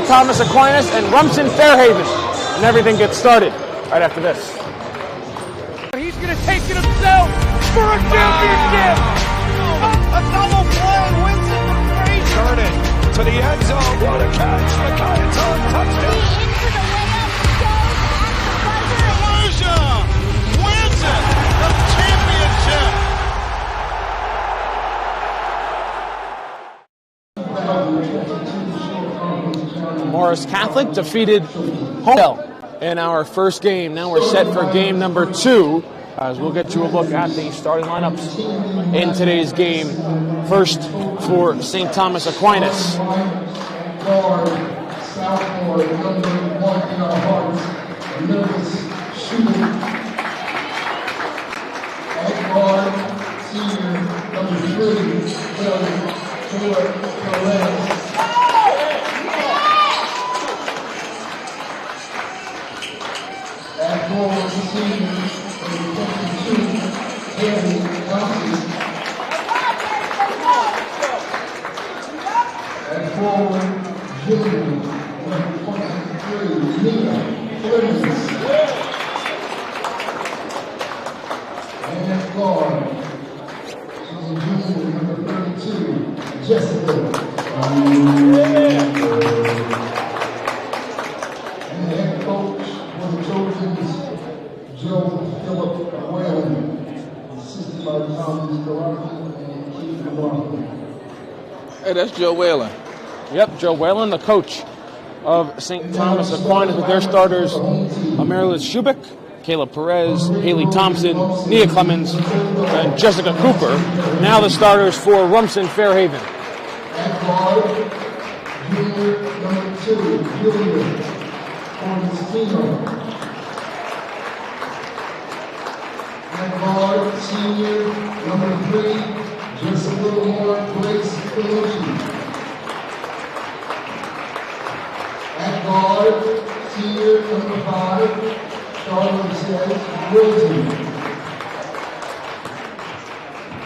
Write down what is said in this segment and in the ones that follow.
Thomas Aquinas and Rumson Fairhaven. And everything gets started right after this. He's going to take it himself for a championship. A double play wins it for Frazier. Turn it to the end zone. What a catch. Touchdown. Elijah wins it. The championship. Morris Catholic defeated Home in our first game. Now we're set for game number 2, as we'll get you a look at the starting lineups in today's game. First for St. Thomas Aquinas. Hey, that's Joe Whalen. Yep, Joe Whalen, the coach of St. Thomas Aquinas, with their starters, Amaryllis Shubik, Caleb Perez, Haley Thompson, Nia Clemens, and Jessica Cooper. Now the starters for Rumson Fairhaven. At guard, junior number 2, Julia Cornestino. At guard, senior number 3, just a little more, Grace Pelucci. At guard, senior number 5, Charlotte says Wilson.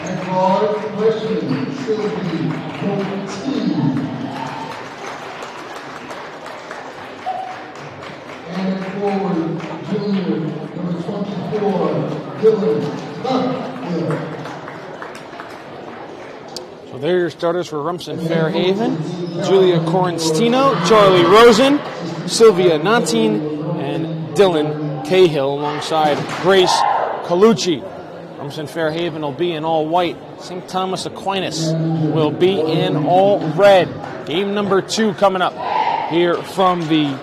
At guard, freshman Sylvie Colton. And at forward, junior number 24, Dylan Tuckhill. So there are your starters for Rumson Fairhaven: Julia Corinstino, Charlie Rosen, Sylvia Natin, and Dylan Cahill alongside Grace Colucci. Rumson Fairhaven will be in all white. St. Thomas Aquinas will be in all red. Game number 2 coming up here from the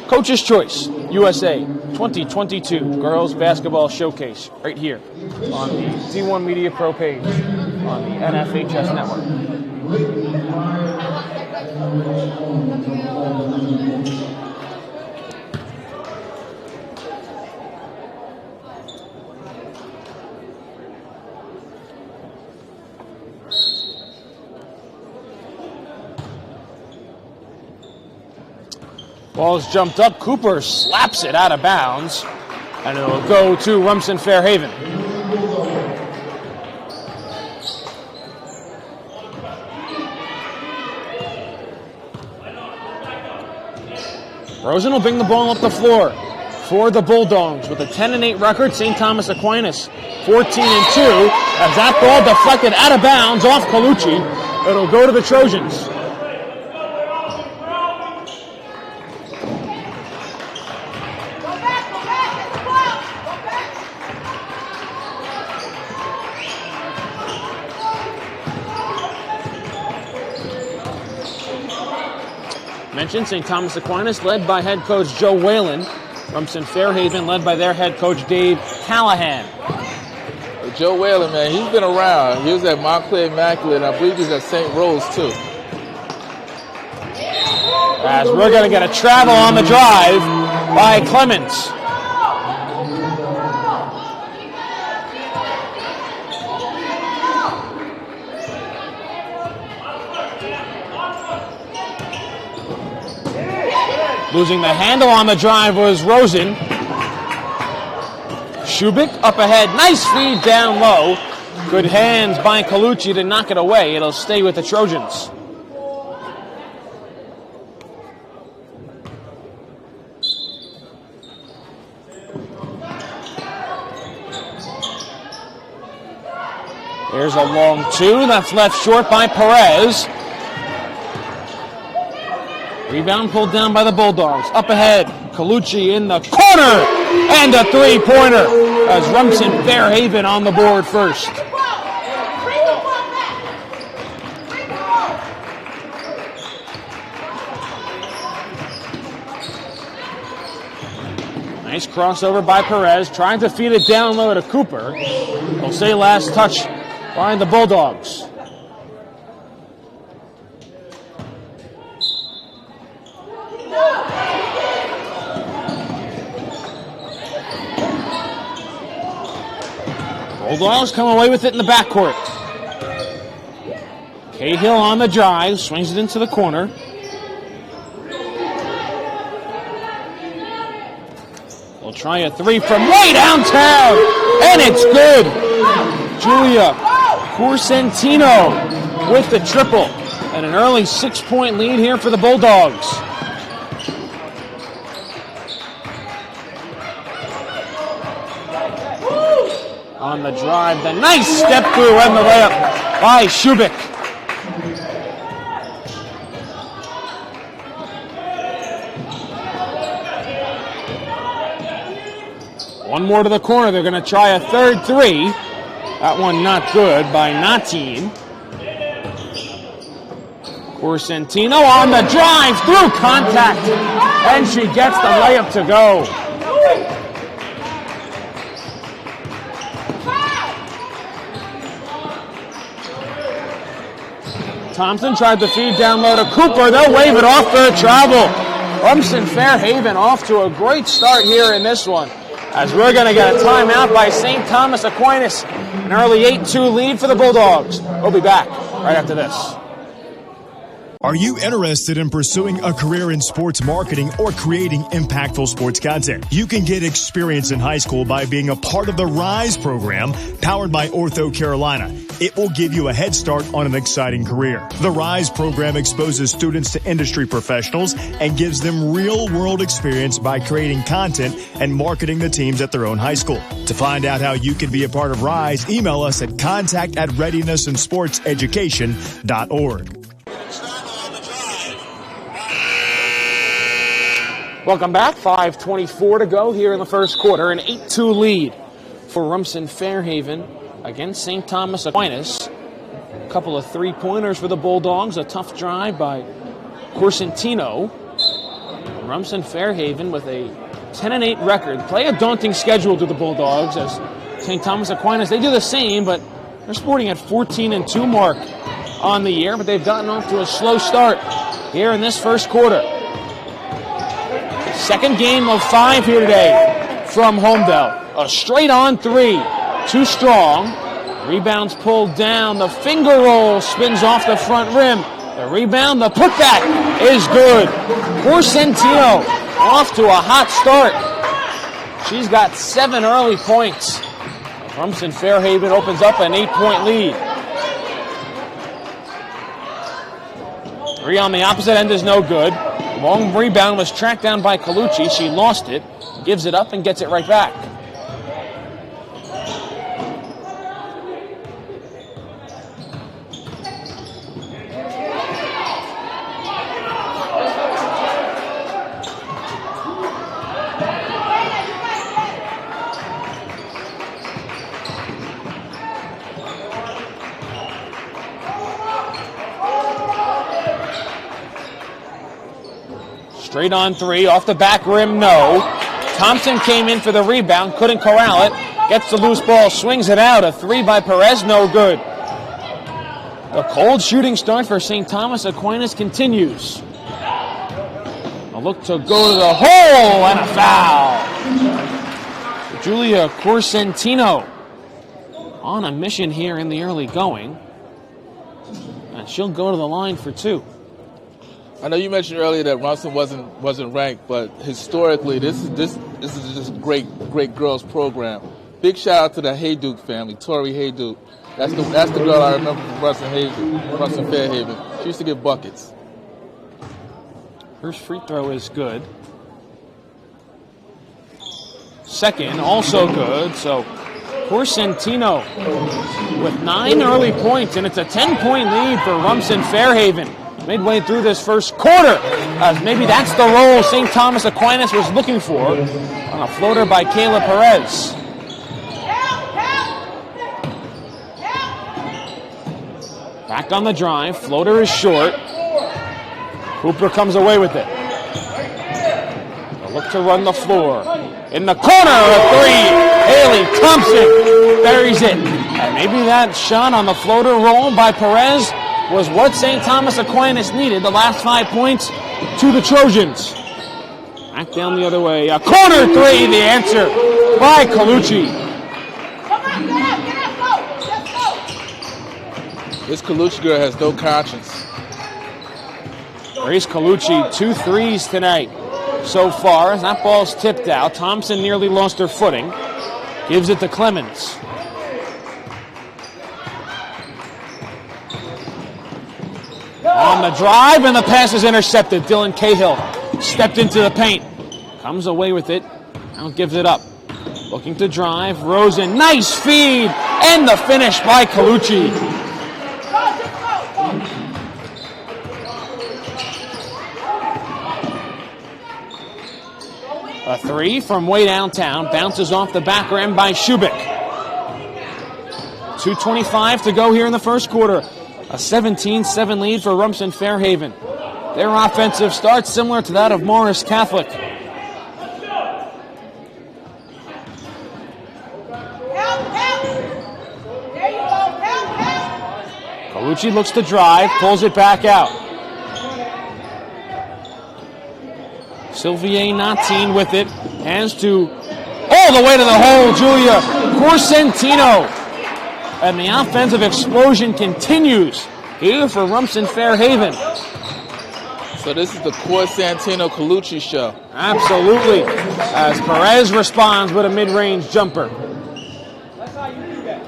Coach's Choice USA 2022 Girls Basketball Showcase right here on the D1 Media Pro page on the NFHS Network. Ball's jumped up. Cooper slaps it out of bounds, and it'll go to Rumson Fairhaven. Rosen will bring the ball up the floor for the Bulldogs with a 10-8 record. St. Thomas Aquinas 14-2 as that ball deflected out of bounds off Colucci. It'll go to the Trojans. Mentioned St. Thomas Aquinas led by head coach Joe Whalen. Rumson Fairhaven led by their head coach Dave Callahan. Joe Whalen, man, he's been around. He was at Montclair Immaculate, and I believe he's at St. Rose, too. As we're going to get a travel on the drive by Clemens. Losing the handle on the drive was Rosen. Shubik up ahead. Nice feed down low. Good hands by Colucci to knock it away. It'll stay with the Trojans. There's a long two. That's left short by Perez. Rebound pulled down by the Bulldogs. Up ahead, Colucci in the corner. And a three-pointer as Rumson Fairhaven on the board first. Nice crossover by Perez, trying to feed it down low to Cooper. They'll say last touch by the Bulldogs. Bulldogs come away with it in the backcourt. Cahill on the drive, swings it into the corner. They'll try a three from way downtown, and it's good. Julia Corsentino with the triple, and an early 6-point lead here for the Bulldogs. On the drive, the nice step through and the layup by Shubik. One more to the corner. They're going to try a third three. That one not good by Natin. Corsentino on the drive through contact, and she gets the layup to go. Thompson tried to feed down low to Cooper. They'll wave it off for a travel. Rumson Fairhaven off to a great start here in this one, as we're going to get a timeout by St. Thomas Aquinas. An early 8-2 lead for the Bulldogs. We'll be back right after this. Are you interested in pursuing a career in sports marketing or creating impactful sports content? You can get experience in high school by being a part of the RISE program powered by Ortho Carolina. It will give you a head start on an exciting career. The RISE program exposes students to industry professionals and gives them real-world experience by creating content and marketing the teams at their own high school. To find out how you can be a part of RISE, email us at contact@readinessandsportseducation.org. Welcome back. 5:24 to go here in the first quarter. An 8-2 lead for Rumson Fairhaven against St. Thomas Aquinas. A couple of three-pointers for the Bulldogs. A tough drive by Corsentino. Rumson Fairhaven with a 10-8 record. Play a daunting schedule to the Bulldogs as St. Thomas Aquinas. They do the same, but they're sporting at 14-2 mark on the year, but they've gotten off to a slow start here in this first quarter. Second game of 5 here today from Homedale. A straight on three. Too strong. Rebounds pulled down. The finger roll spins off the front rim. The rebound, the putback is good. Corsentino off to a hot start. She's got 7 early points. Rumson Fairhaven opens up an 8-point lead. 3 on the opposite end is no good. Long rebound was tracked down by Colucci. She lost it, gives it up, and gets it right back. Straight on three, off the back rim, no. Thompson came in for the rebound, couldn't corral it. Gets the loose ball, swings it out. A three by Perez, no good. The cold shooting start for St. Thomas Aquinas continues. A look to go to the hole, and a foul. Julia Corsentino on a mission here in the early going. And she'll go to the line for 2. I know you mentioned earlier that Rumson wasn't ranked, but historically, this is just a great girls program. Big shout out to the Hayduke family, Tori Hayduke. That's the girl I remember from Rumson Fairhaven. She used to get buckets. First free throw is good. Second, also good. So Corsentino with 9 early points, and it's a 10-point lead for Rumson Fairhaven midway through this first quarter. Maybe that's the role St. Thomas Aquinas was looking for on a floater by Kayla Perez. Back on the drive, floater is short. Hooper comes away with it. They'll look to run the floor. In the corner, a three. Haley Thompson buries it. And maybe that shot on the floater roll by Perez was what St. Thomas Aquinas needed, the last 5 points to the Trojans. Back down the other way. A corner three, the answer by Colucci. This Colucci girl has no conscience. Grace Colucci, 2 threes tonight so far. As that ball's tipped out, Thompson nearly lost her footing. Gives it to Clemens. On the drive, and the pass is intercepted. Dylan Cahill stepped into the paint. Comes away with it. Now gives it up. Looking to drive. Rosen, nice feed. And the finish by Colucci. A three from way downtown. Bounces off the back rim by Shubik. 2:25 to go here in the first quarter. A 17-7 lead for Rumson Fairhaven. Their offensive start similar to that of Morris Catholic. Colucci looks to drive, pulls it back out. Sylvie Natin with it, hands to all the way to the hole, Julia Corsentino. And the offensive explosion continues here for Rumson Fairhaven. So this is the Corsentino Colucci show. Absolutely. As Perez responds with a mid-range jumper. That's how you do that.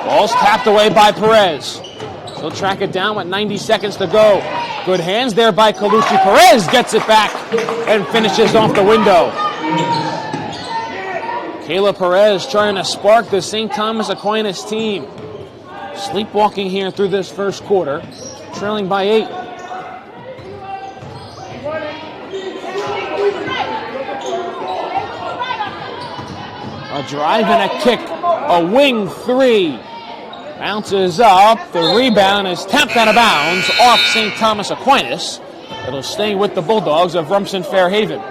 Ball's tapped away by Perez. He'll track it down with 90 seconds to go. Good hands there by Colucci. Perez gets it back and finishes off the window. Kayla Perez trying to spark the St. Thomas Aquinas team. Sleepwalking here through this first quarter, trailing by 8. A drive and a kick, a wing three. Bounces up, the rebound is tapped out of bounds off St. Thomas Aquinas. It'll stay with the Bulldogs of Rumson Fairhaven.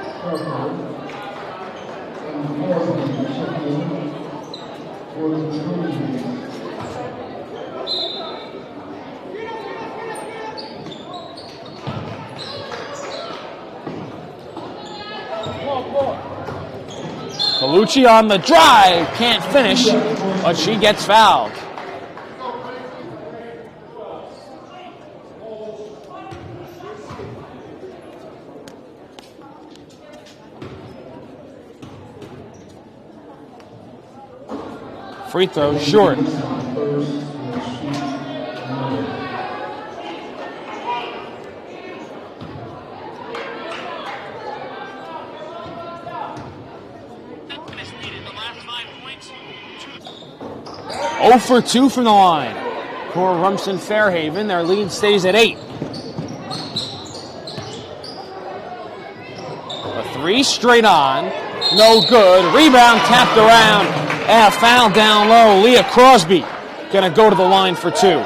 Colucci on the drive, can't finish, but she gets fouled. Free throw short. Oh for 2 from the line for Rumson Fairhaven. Their lead stays at 8. A three straight on. No good. Rebound tapped around. And a foul down low. Leah Crosby going to go to the line for 2.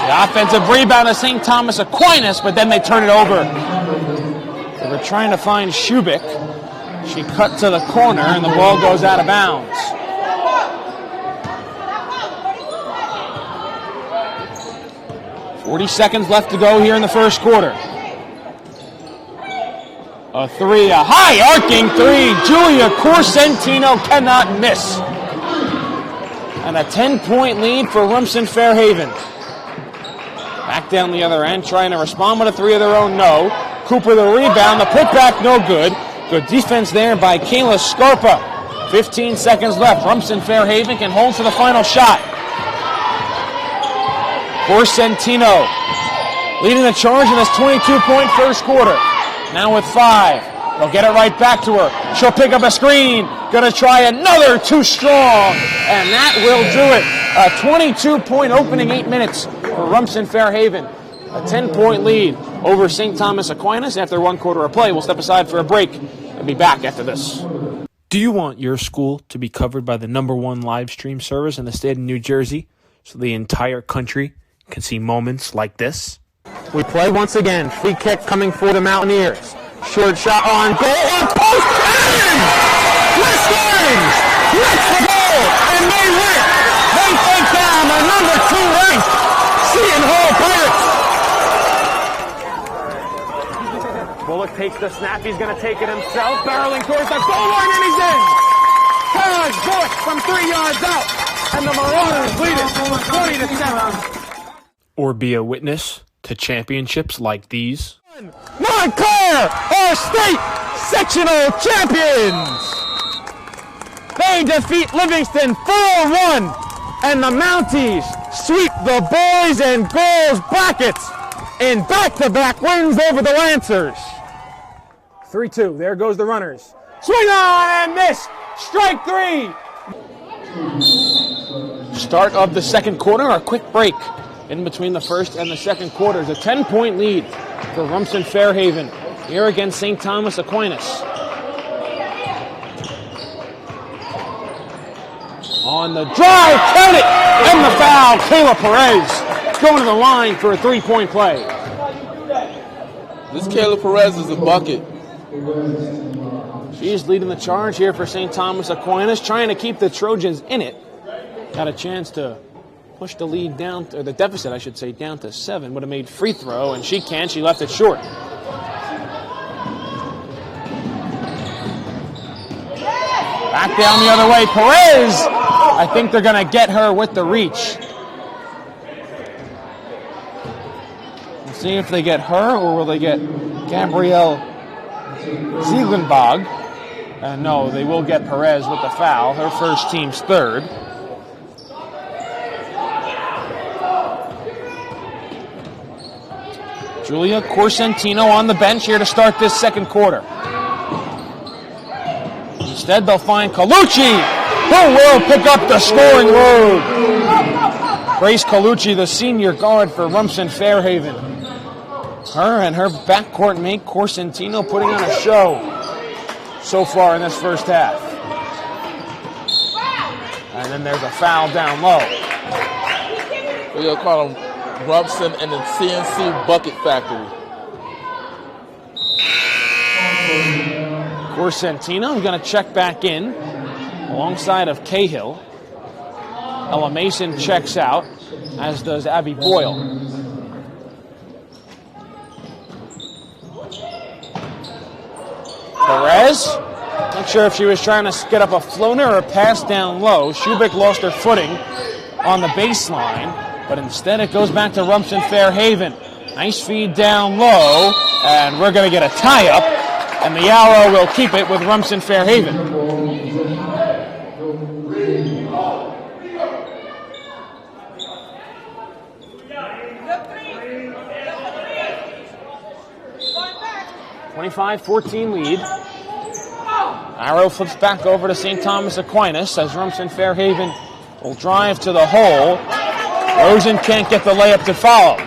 Offensive rebound of St. Thomas Aquinas, but then they turn it over. They were trying to find Shubik. She cut to the corner, and the ball goes out of bounds. .40 seconds left to go here in the first quarter. A three, a high arcing three. Julia Corsentino cannot miss. And a 10-point lead for Rumson Fairhaven. Back down the other end, trying to respond with a three of their own, no. Cooper the rebound, the putback no good. Good defense there by Kayla Scarpa. 15 seconds left. Rumson Fairhaven can hold for the final shot. Corsentino leading the charge in this 22-point first quarter. Now with 5. They'll get it right back to her. She'll pick up a screen. Gonna try another, too strong. And that will do it. A 22-point opening 8 minutes for Rumson Fairhaven. A 10-point lead over St. Thomas Aquinas after 1 quarter of play. We'll step aside for a break and be back after this. Do you want your school to be covered by the #1 live stream service in the state of New Jersey so the entire country can see moments like this? We play once again. Free kick coming for the Mountaineers. Short shot on goal. Oh, post in! Mustangs gets the goal, and they win. They take down the #2 ranked Seton Hall Pirates. Bullock takes the snap. He's going to take it himself. Barreling towards the goal line, and he's in. Charge Bullock from 3 yards out, and the Marauders lead it 20-7. Or be a witness to championships like these. Montclair are state sectional champions. They defeat Livingston 4-1, and the Mounties sweep the boys and girls brackets in back-to-back wins over the Lancers. 3-2. There goes the runners. Swing on and miss. Strike 3. Start of the second quarter. A quick break in between the first and the second quarters. A 10-point lead for Rumson Fairhaven here against St. Thomas Aquinas. On the drive, count it, and the foul. Kayla Perez going to the line for a 3-point play. This Kayla Perez is a bucket. She's leading the charge here for St. Thomas Aquinas, trying to keep the Trojans in it. Got a chance to push the lead down, or the deficit, I should say, down to 7. Would have made free throw, and she can't. She left it short. Back down the other way, Perez. I think they're going to get her with the reach. We'll see if they get her, or will they get Gabrielle Ziegenbog. No, they will get Perez with the foul. Her first, team's third. Julia Corsentino on the bench here to start this second quarter. Instead, they'll find Colucci, who will pick up the scoring load. Grace Colucci, the senior guard for Rumson Fairhaven. Her and her backcourt mate, Corsentino, putting on a show so far in this first half. And then there's a foul down low. We'll call him Rumson and the CNC Bucket Factory. Corsentino going to check back in alongside of Cahill. Ella Mason checks out, as does Abby Boyle. Perez, not sure if she was trying to get up a floater or a pass down low. Shubik lost her footing on the baseline, but instead it goes back to Rumson Fairhaven. Nice feed down low, and we're going to get a tie-up, and the Arrow will keep it with Rumson Fairhaven. (25-14) lead. Arrow flips back over to St. Thomas Aquinas as Rumson Fairhaven will drive to the hole. Rosen can't get the layup to follow.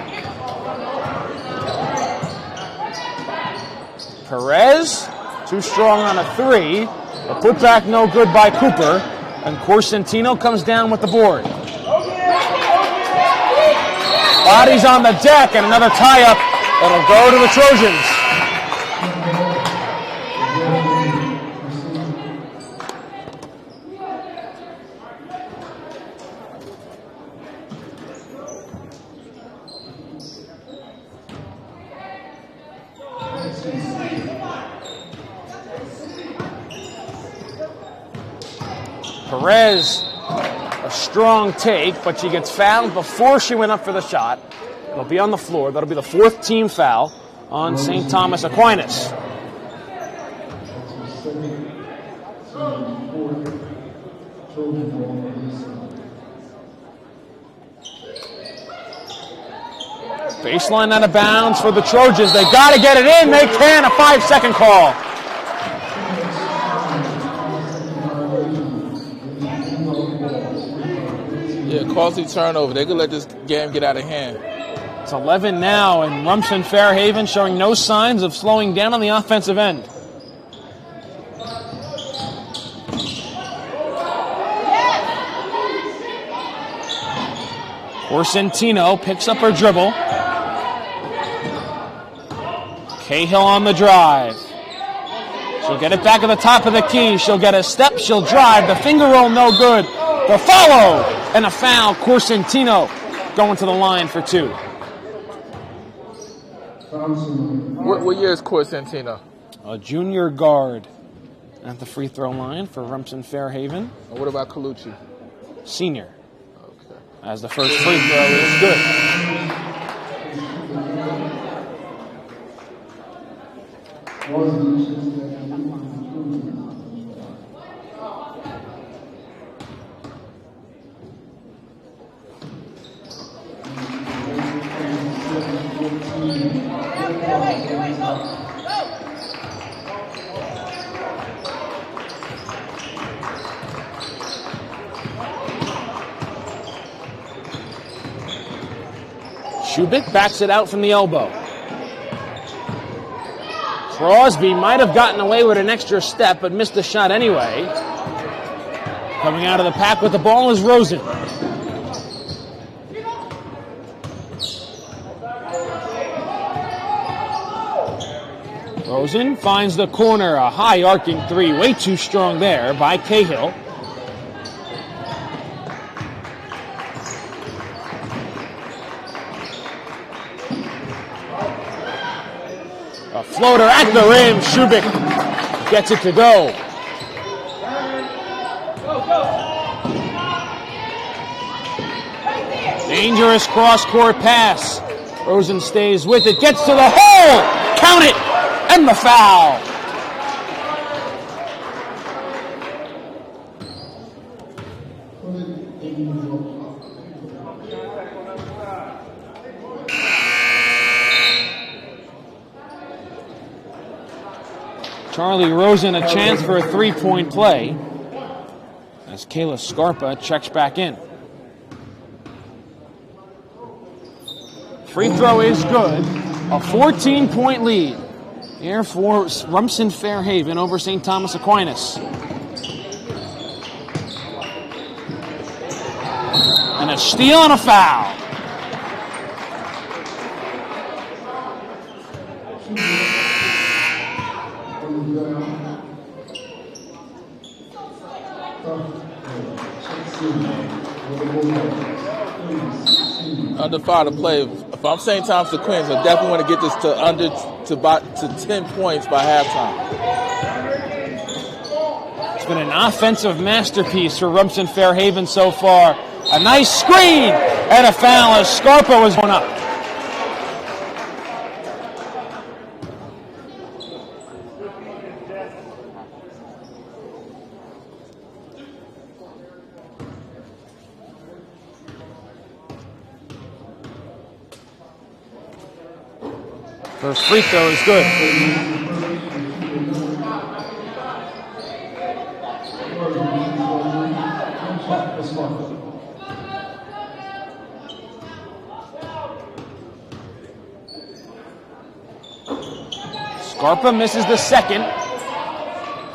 Perez, too strong on a three. A putback no good by Cooper. And Corsentino comes down with the board. Bodies on the deck and another tie-up. It'll go to the Trojans. Perez, a strong take, but she gets fouled before she went up for the shot. It'll be on the floor. That'll be the 4th team foul on St. Thomas Aquinas. Baseline out of bounds for the Trojans. They got to get it in. They can. A 5-second call. Yeah, costly turnover. They could let this game get out of hand. It's 11 now, and Rumson Fairhaven showing no signs of slowing down on the offensive end. Corsentino picks up her dribble. Cahill on the drive. She'll get it back at the top of the key. She'll get a step. She'll drive. The finger roll no good. The follow and a foul. Corsentino going to the line for 2. What year is Corsentino? A junior guard at the free throw line for Rumson Fairhaven. And what about Colucci? Senior. Okay. As the first free throw is good. Shubik backs it out from the elbow. Crosby might have gotten away with an extra step, but missed the shot anyway. Coming out of the pack with the ball is Rosen. Rosen finds the corner, a high arcing 3, way too strong there by Cahill. A floater at the rim. Shubik gets it to go. Dangerous cross-court pass. Rosen stays with it, gets to the hole. Count it, and the foul. Charlie Rosen a chance for a 3-point play as Kayla Scarpa checks back in. Free throw is good. A 14-point lead here for Rumson Fairhaven over St. Thomas Aquinas. And a steal and a foul. Under 5 to play. If I'm St. Thomas Aquinas, I definitely want to get this to 10 points by halftime. It's been an offensive masterpiece for Rumson Fairhaven so far. A nice screen and a foul as Scarpa was going up. First free throw is good. Scarpa misses the second.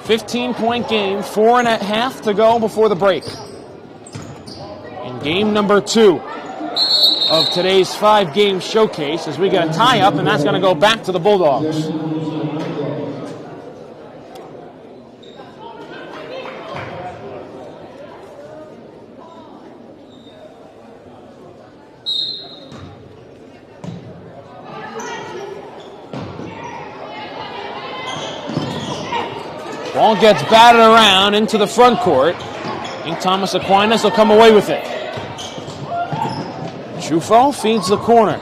15-point game, 4.5 to go before the break. In game number 2 of today's 5-game showcase, as we get a tie-up, and that's going to go back to the Bulldogs. Ball gets batted around into the front court. St. Thomas Aquinas will come away with it. Chufo feeds the corner.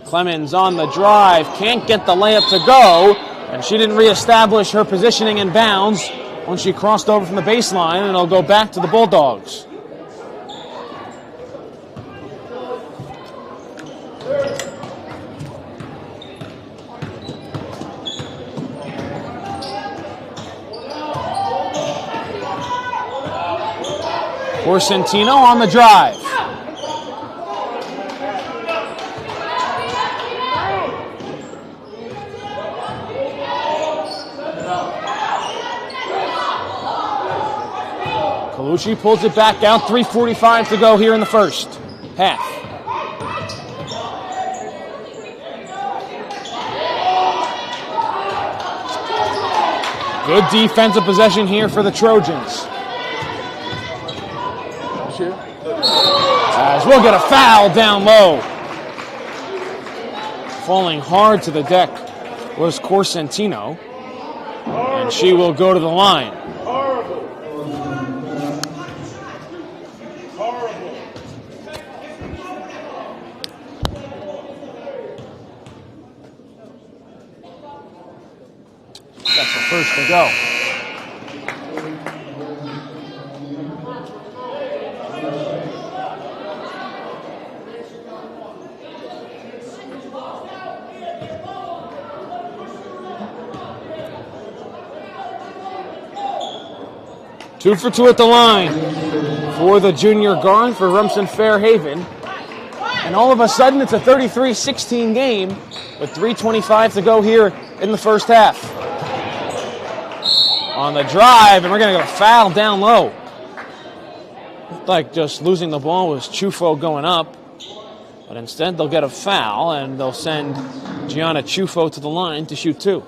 Clemens on the drive, can't get the layup to go, and she didn't reestablish her positioning in bounds when she crossed over from the baseline, and it'll go back to the Bulldogs. Corsentino on the drive. Colucci pulls it back out. 3:45 to go here in the first half. Good defensive possession here for the Trojans. As we'll get a foul down low. Falling hard to the deck was Corsentino, and she will go to the line. That's the first to go. Two for two at the line for the junior guard for Rumson Fairhaven. And all of a sudden, it's a 33-16 game with 3:25 to go here in the first half. On the drive, and we're going to get a foul down low. Looked like just losing the ball was Chufo going up. But instead, they'll get a foul, and they'll send Gianna Chufo to the line to shoot two.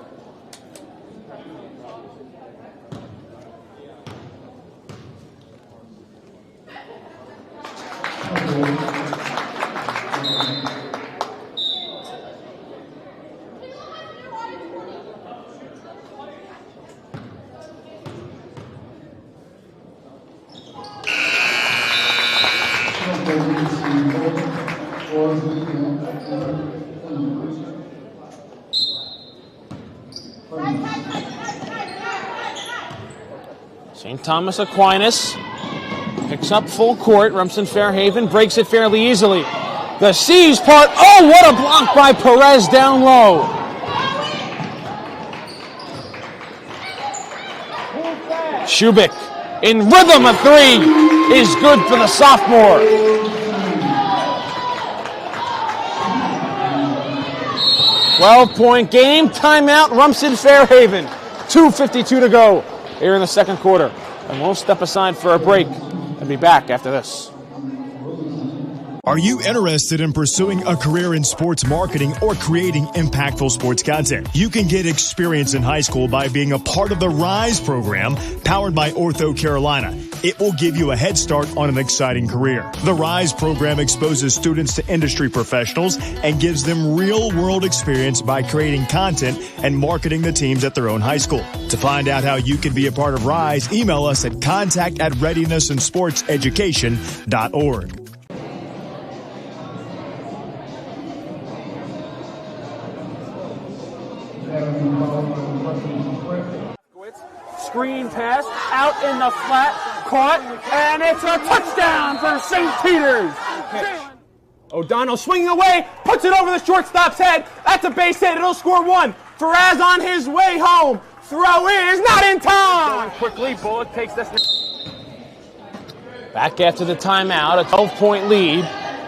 St. Thomas Aquinas picks up full court. Rumson Fairhaven breaks it fairly easily. The C's part. Oh, what a block by Perez down low. Shubik in rhythm. A three is good for the sophomore. .12 game. Timeout. Rumson Fairhaven. 2:52 to go here in the second quarter. And we'll step aside for a break and be back after this. Are you interested in pursuing a career in sports marketing or creating impactful sports content? You can get experience in high school by being a part of the RISE program powered by Ortho Carolina. It will give you a head start on an exciting career. The RISE program exposes students to industry professionals and gives them real-world experience by creating content and marketing the teams at their own high school. To find out how you can be a part of RISE, email us at contact@readinessandsportseducation.org. Screen pass out in the flat, caught, and it's a touchdown for St. Peter's. O'Donnell swinging away, puts it over the shortstop's head. That's a base hit. It'll score one. Faraz on his way home. Throw is not in time. Quickly, Bullock takes this. Back after the timeout, a 12-point lead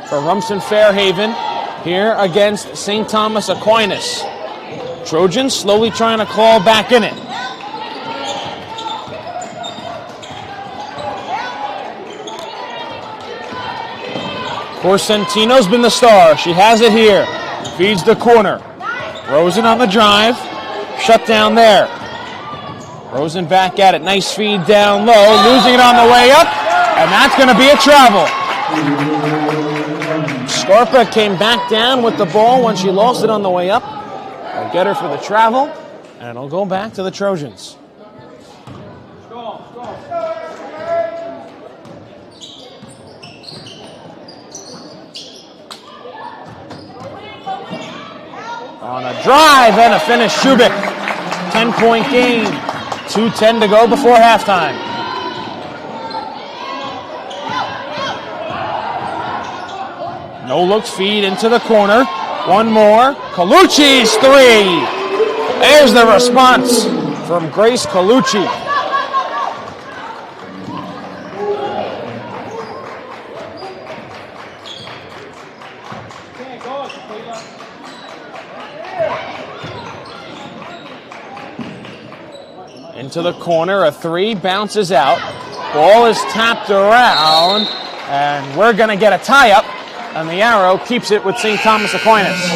for Rumson Fairhaven here against St. Thomas Aquinas. Trojans slowly trying to claw back in it. Corsentino's been the star. She has it here. Feeds the corner. Rosen on the drive. Shut down there. Rosen back at it. Nice feed down low. Losing it on the way up. And that's going to be a travel. Scarpa came back down with the ball when she lost it on the way up. They'll get her for the travel. And it'll go back to the Trojans. drive and a finish. Shubik, 10-point game. 2:10 to go before halftime. No looks feed into the corner. One more. Colucci's three. There's the response from Grace Colucci. Into the corner, a three, bounces out. Ball is tapped around, and we're going to get a tie-up, and the arrow keeps it with St. Thomas Aquinas.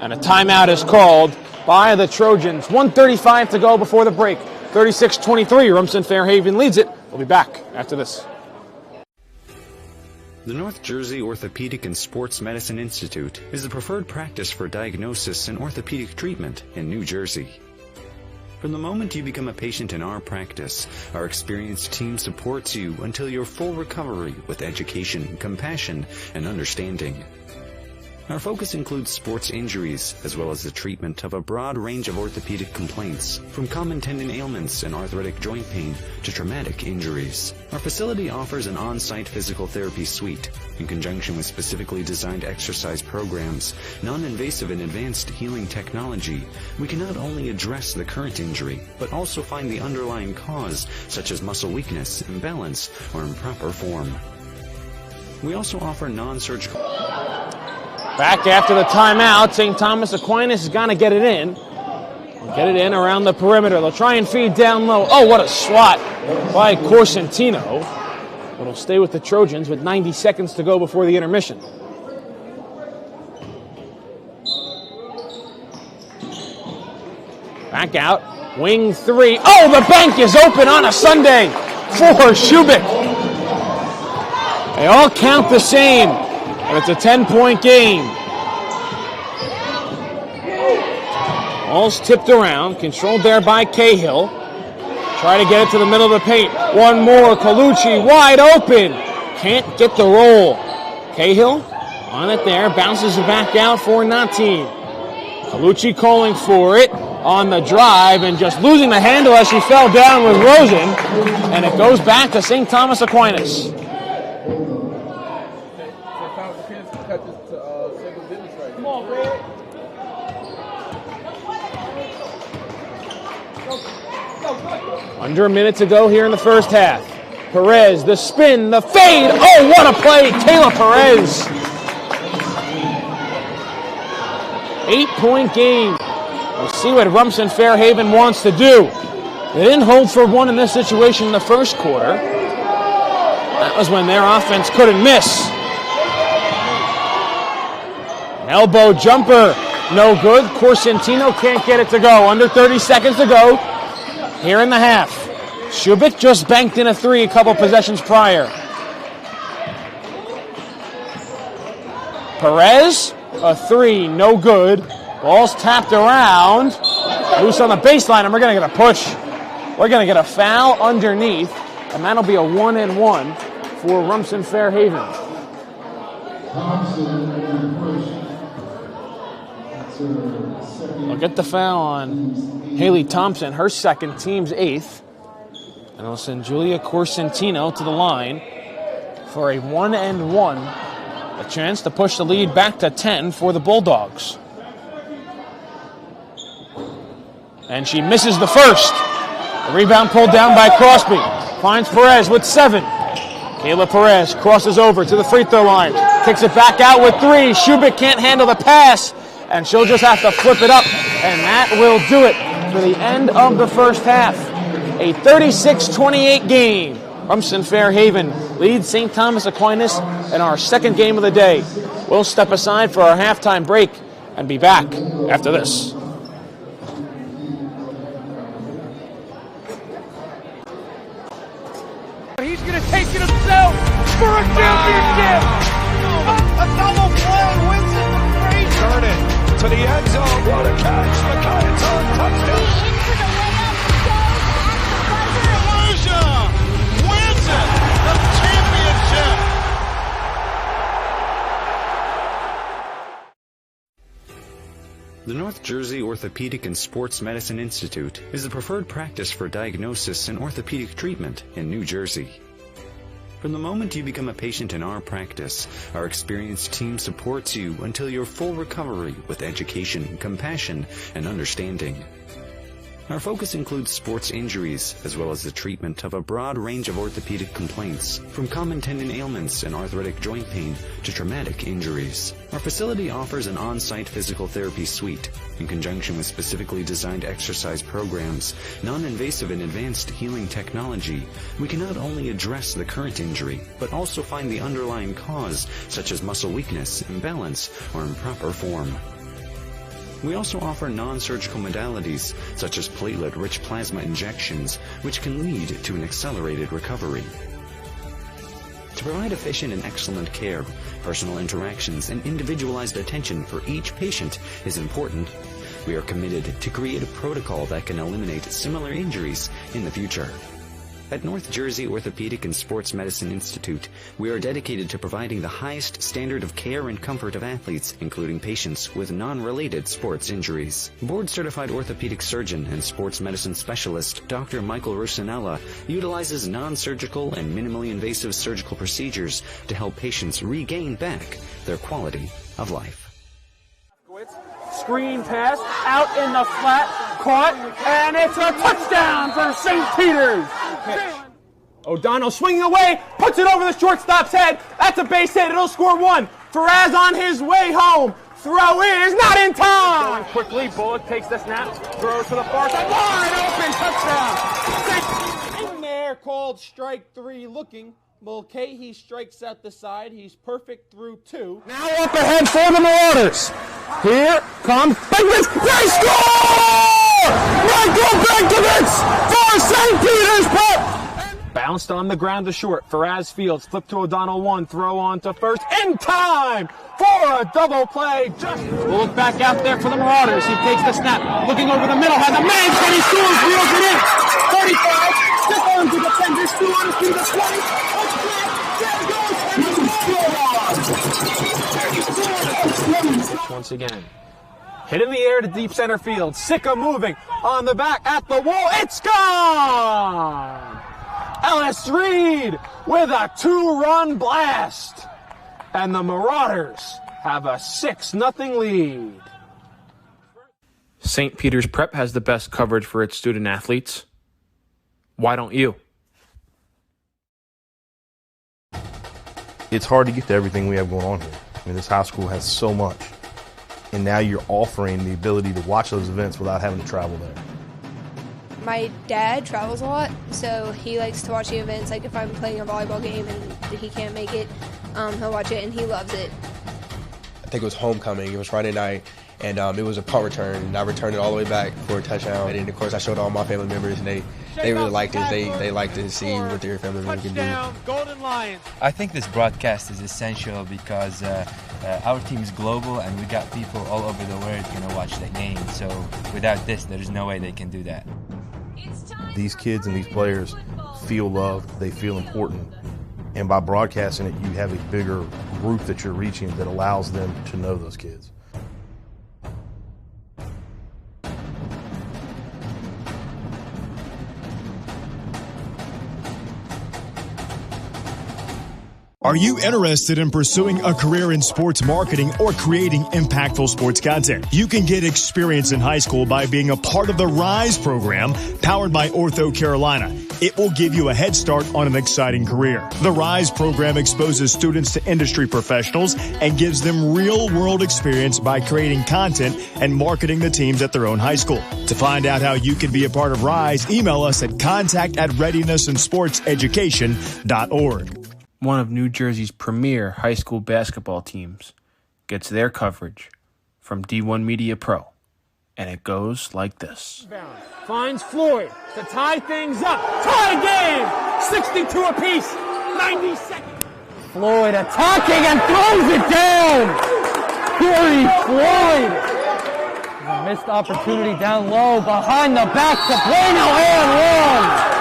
And a timeout is called by the Trojans. 1:35 to go before the break. 36-23, Rumson Fairhaven leads it. We'll be back after this. The North Jersey Orthopedic and Sports Medicine Institute is the preferred practice for diagnosis and orthopedic treatment in New Jersey. From the moment you become a patient in our practice, our experienced team supports you until your full recovery with education, compassion, and understanding. Our focus includes sports injuries, as well as the treatment of a broad range of orthopedic complaints, from common tendon ailments and arthritic joint pain to traumatic injuries. Our facility offers an on-site physical therapy suite, in conjunction with specifically designed exercise programs, non-invasive and advanced healing technology. We can not only address the current injury, but also find the underlying cause, such as muscle weakness, imbalance, or improper form. We also offer non-surgical... Back after the timeout, St. Thomas Aquinas is going to get it in. Get it in around the perimeter. They'll try and feed down low. Oh, what a swat by Corsentino. But it'll stay with the Trojans with 90 seconds to go before the intermission. Back out. Wing three. Oh, the bank is open on a Sunday for Shubik. They all count the same. But it's a 10-point game. Ball's tipped around, controlled there by Cahill. Try to get it to the middle of the paint. One more, Colucci wide open. Can't get the roll. Cahill on it there, bounces it back out for Natin. Colucci calling for it on the drive and just losing the handle as she fell down with Rosen. And it goes back to St. Thomas Aquinas. Under a minute to go here in the first half. Perez, the spin, the fade. Oh, what a play, Kayla Perez. 8-point game. We'll see what Rumson Fairhaven wants to do. They didn't hold for one in this situation in the first quarter. That was when their offense couldn't miss. Elbow jumper, no good. Corsentino can't get it to go. Under 30 seconds to go here in the half. Shubik just banked in a three a couple possessions prior. Perez, a three, no good. Ball's tapped around. Loose on the baseline, and we're going to get a push. We're going to get a foul underneath, and that'll be a 1-and-1 for Rumson Fairhaven. We'll get the foul on Haley Thompson, her second, team's eighth. And we'll send Julia Corsentino to the line for a 1-and-1. A chance to push the lead back to 10 for the Bulldogs. And she misses the first. The rebound pulled down by Crosby. Finds Perez with 7. Kayla Perez crosses over to the free throw line. Kicks it back out with 3. Shubik can't handle the pass. And she'll just have to flip it up. And that will do it for the end of the first half. A 36-28 game. Rumson Fairhaven leads St. Thomas Aquinas in our second game of the day. We'll step aside for our halftime break and be back after this. He's going to take it himself for a championship. A double play. Winston with Frazier. Turn it to the end zone. What a catch. McKay, touchdown. Winston, the champion. The North Jersey Orthopedic and Sports Medicine Institute is the preferred practice for diagnosis and orthopedic treatment in New Jersey. From the moment you become a patient in our practice, our experienced team supports you until your full recovery with education, compassion, and understanding. Our focus includes sports injuries, as well as the treatment of a broad range of orthopedic complaints, from common tendon ailments and arthritic joint pain to traumatic injuries. Our facility offers an on-site physical therapy suite. In conjunction with specifically designed exercise programs, non-invasive and advanced healing technology, we can not only address the current injury, but also find the underlying cause, such as muscle weakness, imbalance, or improper form. We also offer non-surgical modalities, such as platelet-rich plasma injections, which can lead to an accelerated recovery. To provide efficient and excellent care, personal interactions and individualized attention for each patient is important. We are committed to create a protocol that can eliminate similar injuries in the future. At North Jersey Orthopedic and Sports Medicine Institute, we are dedicated to providing the highest standard of care and comfort of athletes, including patients with non-related sports injuries. Board-certified orthopedic surgeon and sports medicine specialist Dr. Michael Rusinella utilizes non-surgical and minimally invasive surgical procedures to help patients regain back their quality of life. Screen pass, out in the flat, caught, and it's a touchdown for St. Peter's. O'Donnell swinging away, puts it over the shortstop's head. That's a base hit. It'll score one. Faraz on his way home. Throw is not in time. Going quickly, Bullock takes the snap, throws to the far side. Wide open, touchdown. In there, called strike three looking. Mulcahy strikes out the side. He's perfect through two. Now up ahead for the Marauders. Here comes Benkovich. They score! Michael Benkovich for St. Peter's Prep. Bounced on the ground to short. Faraz Fields flip to O'Donnell one. Throw on to first. In time for a double play. Just look back out there for the Marauders. He takes the snap. Looking over the middle. Has a man. Can he scores? Reels it in. 35. Stick on to the 10. Just two on to the 20. Once again, hit in the air to deep center field. Sicka moving on the back at the wall. It's gone! Ellis Reed with a 2-run blast. And the Marauders have a 6-0 lead. St. Peter's Prep has the best coverage for its student athletes. Why don't you? It's hard to get to everything we have going on here. I mean, this high school has so much. And now you're offering the ability to watch those events without having to travel there. My dad travels a lot, so he likes to watch the events. Like if I'm playing a volleyball game and he can't make it, he'll watch it and he loves it. I think it was homecoming. It was Friday night, and it was a punt return. And I returned it all the way back for a touchdown. And of course, I showed all my family members, and they really liked it. They like to see what their family members can do. Golden Lions. I think this broadcast is essential because our team is global, and we got people all over the world going to watch the game. So without this, there's no way they can do that. These kids and these players feel loved. They feel important. And by broadcasting it, you have a bigger group that you're reaching that allows them to know those kids. Are you interested in pursuing a career in sports marketing or creating impactful sports content? You can get experience in high school by being a part of the RISE program powered by Ortho Carolina. It will give you a head start on an exciting career. The RISE program exposes students to industry professionals and gives them real-world experience by creating content and marketing the teams at their own high school. To find out how you can be a part of RISE, email us at contact@readinessandsportseducation.org. One of New Jersey's premier high school basketball teams gets their coverage from D1 Media Pro, and it goes like this. Finds Floyd to tie things up. Tie game! 62 apiece. 90 seconds. Floyd attacking and throws it down. Corey Floyd. A missed opportunity down low behind the back to Bueno and one.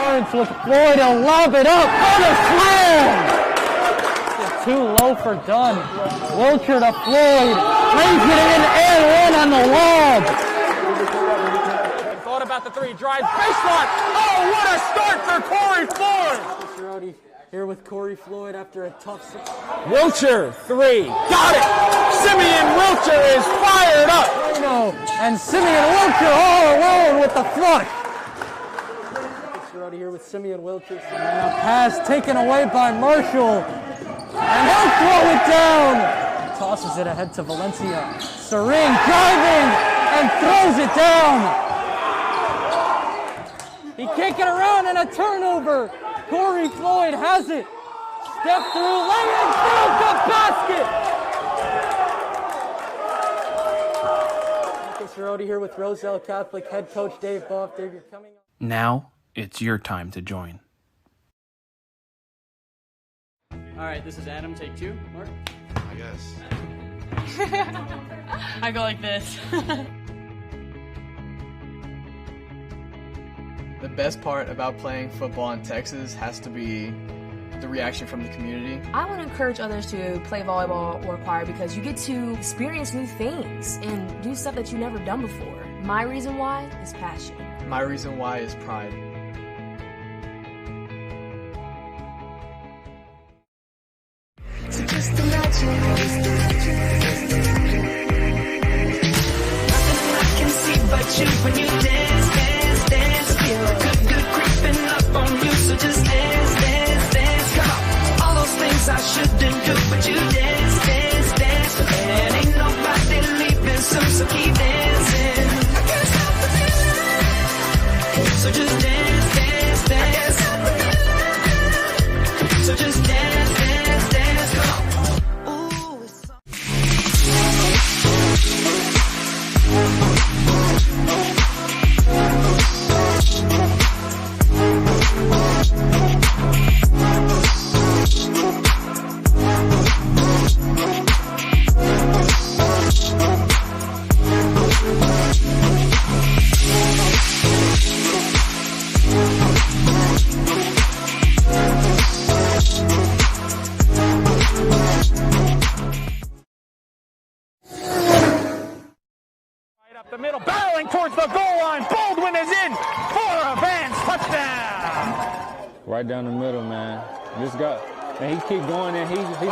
Lawrence with Floyd to lob it up on a slam. Too low go for done. Wilcher to Floyd. Lays it in and one on the lob. Thought about the three. Drives baseline. Oh, what a start for Corey Floyd. Rowdy here with Corey Floyd after a tough... Wilcher, three. Got it. Simeon Wilcher is fired up. And Simeon Wilcher all alone with the flush. Rowdy here with Simeon Wilcher. And a pass taken away by Marshall. And he'll throw it down. Tosses it ahead to Valencia. Serene driving and throws it down. He can't get around and a turnover. Corey Floyd has it. Step through, lay it through the basket. Marcus Rowdy here with Roselle Catholic head coach Dave Boff. Dave, you're coming up. Now it's your time to join. All right, this is Adam. Take two. Mark? I guess. I go like this. The best part about playing football in Texas has to be the reaction from the community. I want to encourage others to play volleyball or choir because you get to experience new things and do stuff that you've never done before. My reason why is passion. My reason why is pride. So just imagine. Nothing I can see but you when you dance, dance, dance. Feel good, good creeping up on you. So just dance, dance, dance. Come on. All those things I shouldn't do, but you dance, dance, dance. And ain't nobody leaving soon, so keep dancing. I can't stop the feeling. So just dance, dance, dance. I can't stop the feeling. So just dance, dance, dance. Come on. Up the middle, barreling towards the goal line. Baldwin is in for a Vance touchdown. Right down the middle, man. This guy, and he keep going and he the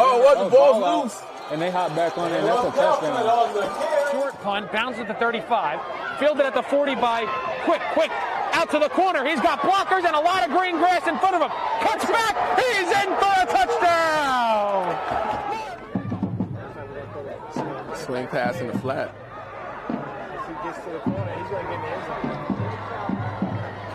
ball's loose. And they hop back on it, and that's a touchdown. Short punt, bounces at the 35. Fielded at the 40 by Quick. Out to the corner. He's got blockers and a lot of green grass in front of him. Cuts back. He's in for a touchdown. Swing pass in the flat. Gets to the corner, he's going to get in the end zone.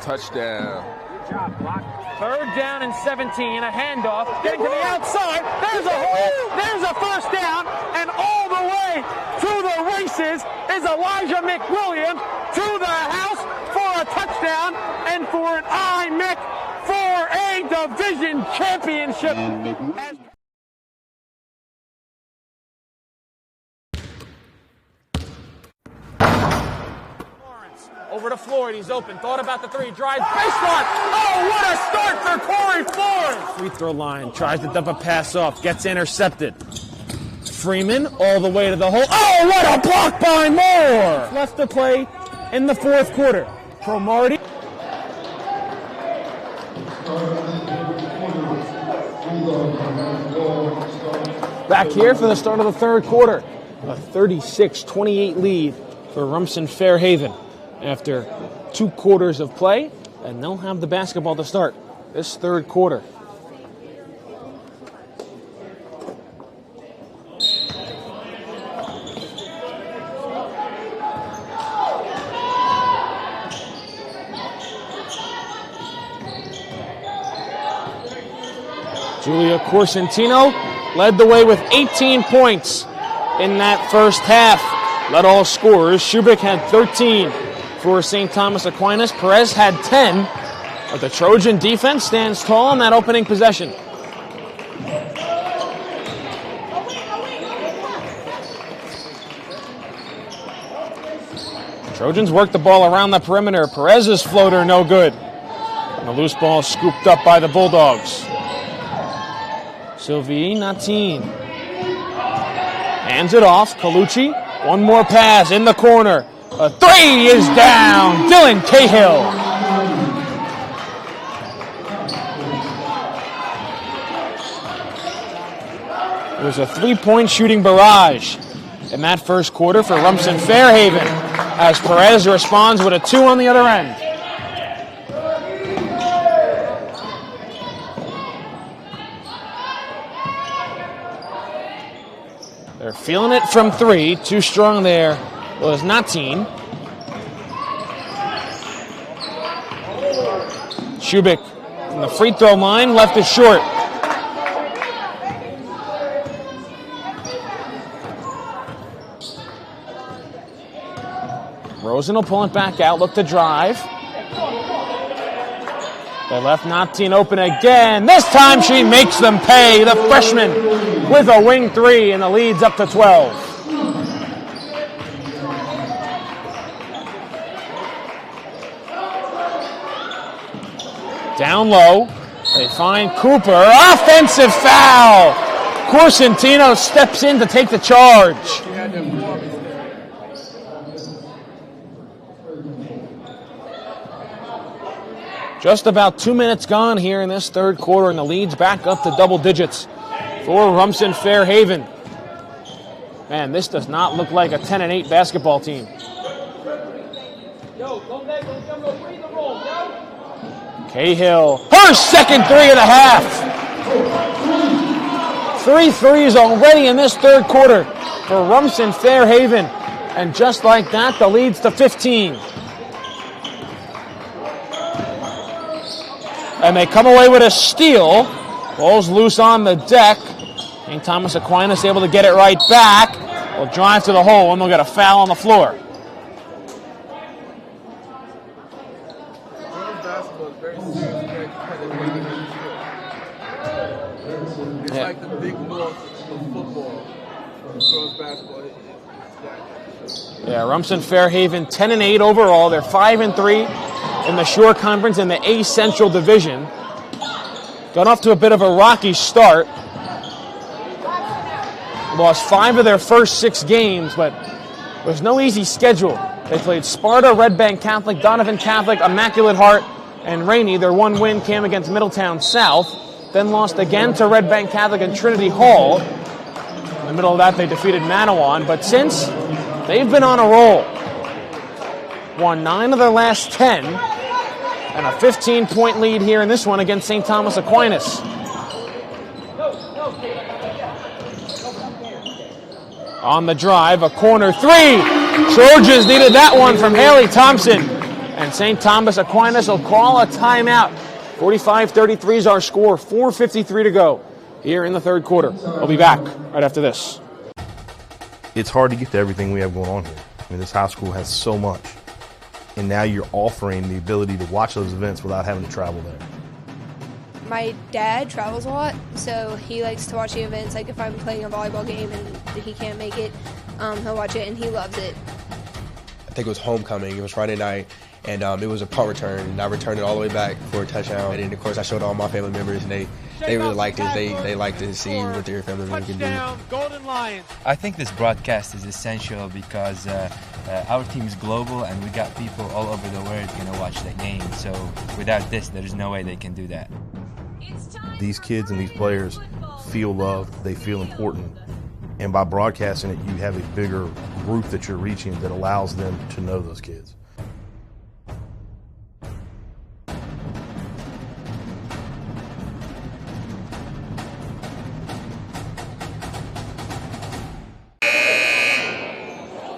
Touchdown. Good job, block. Third down and 17, a handoff. Getting to the outside. There's a hole. There's a first down. And all the way to the races is Elijah McWilliams to the house for a touchdown and for an IMIC for a division championship. Over to Floyd, he's open, thought about the three, drives baseline. Oh, what a start for Corey Floyd! Free throw line, tries to dump a pass off, gets intercepted. Freeman all the way to the hole. Oh, what a block by Moore! Left to play in the fourth quarter. Cromartie. Back here for the start of the third quarter. A 36-28 lead for Rumson Fairhaven. After 2 quarters of play, and they'll have the basketball to start this third quarter. Julia Corsentino led the way with 18 points in that first half. Led all scorers. Schubeck had 13. For St. Thomas Aquinas, Perez had 10, but the Trojan defense stands tall on that opening possession. Trojans work the ball around the perimeter. Perez's floater no good. And the loose ball scooped up by the Bulldogs. Sylvie Natin Hands it off. Colucci. One more pass in the corner. A three is down. Dylan Cahill. It was a three-point shooting barrage in that first quarter for Rumson Fairhaven as Perez responds with a two on the other end. They're feeling it from three. Too strong there was Natin. Shubik from the free throw line, left it short. Rosen will pull it back out, look to drive. They left Natin open again. This time she makes them pay. The freshman with a wing three, and the lead's up to 12. Down low, they find Cooper. Offensive foul! Corsentino steps in to take the charge. Just about 2 minutes gone here in this third quarter, and the lead's back up to double digits for Rumson Fairhaven. Man, this does not look like a 10-8 basketball team. Cahill, her second three of the half. 3 threes already in this third quarter for Rumson Fairhaven. And just like that, the lead's to 15. And they come away with a steal. Ball's loose on the deck. St. Thomas Aquinas able to get it right back. Will drive to the hole, and they'll get a foul on the floor. It's like the big north of football. Girls basketball. Yeah, Rumson Fairhaven 10-8 overall. They're 5-3 in the Shore Conference in the A Central Division. Got off to a bit of a rocky start. Lost 5 of their first 6 games, but there's no easy schedule. They played Sparta, Red Bank Catholic, Donovan Catholic, Immaculate Heart, and Rainey. Their one win came against Middletown South. Then lost again to Red Bank Catholic and Trinity Hall. In the middle of that, they defeated Manawan. But since, they've been on a roll. Won 9 of their last 10. And a 15-point lead here in this one against St. Thomas Aquinas. On the drive, a corner three. Trojans needed that one from Haley Thompson. And St. Thomas Aquinas will call a timeout. 45-33 is our score. 4:53 to go here in the third quarter. We'll be back right after this. It's hard to get to everything we have going on here. I mean, this high school has so much. And now you're offering the ability to watch those events without having to travel there. My dad travels a lot, so he likes to watch the events. Like if I'm playing a volleyball game and he can't make it, he'll watch it, and he loves it. I think it was homecoming. It was Friday night, and it was a punt return. And I returned it all the way back for a touchdown. And then, of course, I showed all my family members, and they really liked it. They liked to see what their family members can do. Golden Lions. I think this broadcast is essential because our team is global, and we got people all over the world going to watch the game. So without this, there's no way they can do that. These kids and these players feel loved. They feel important. And by broadcasting it, you have a bigger group that you're reaching that allows them to know those kids.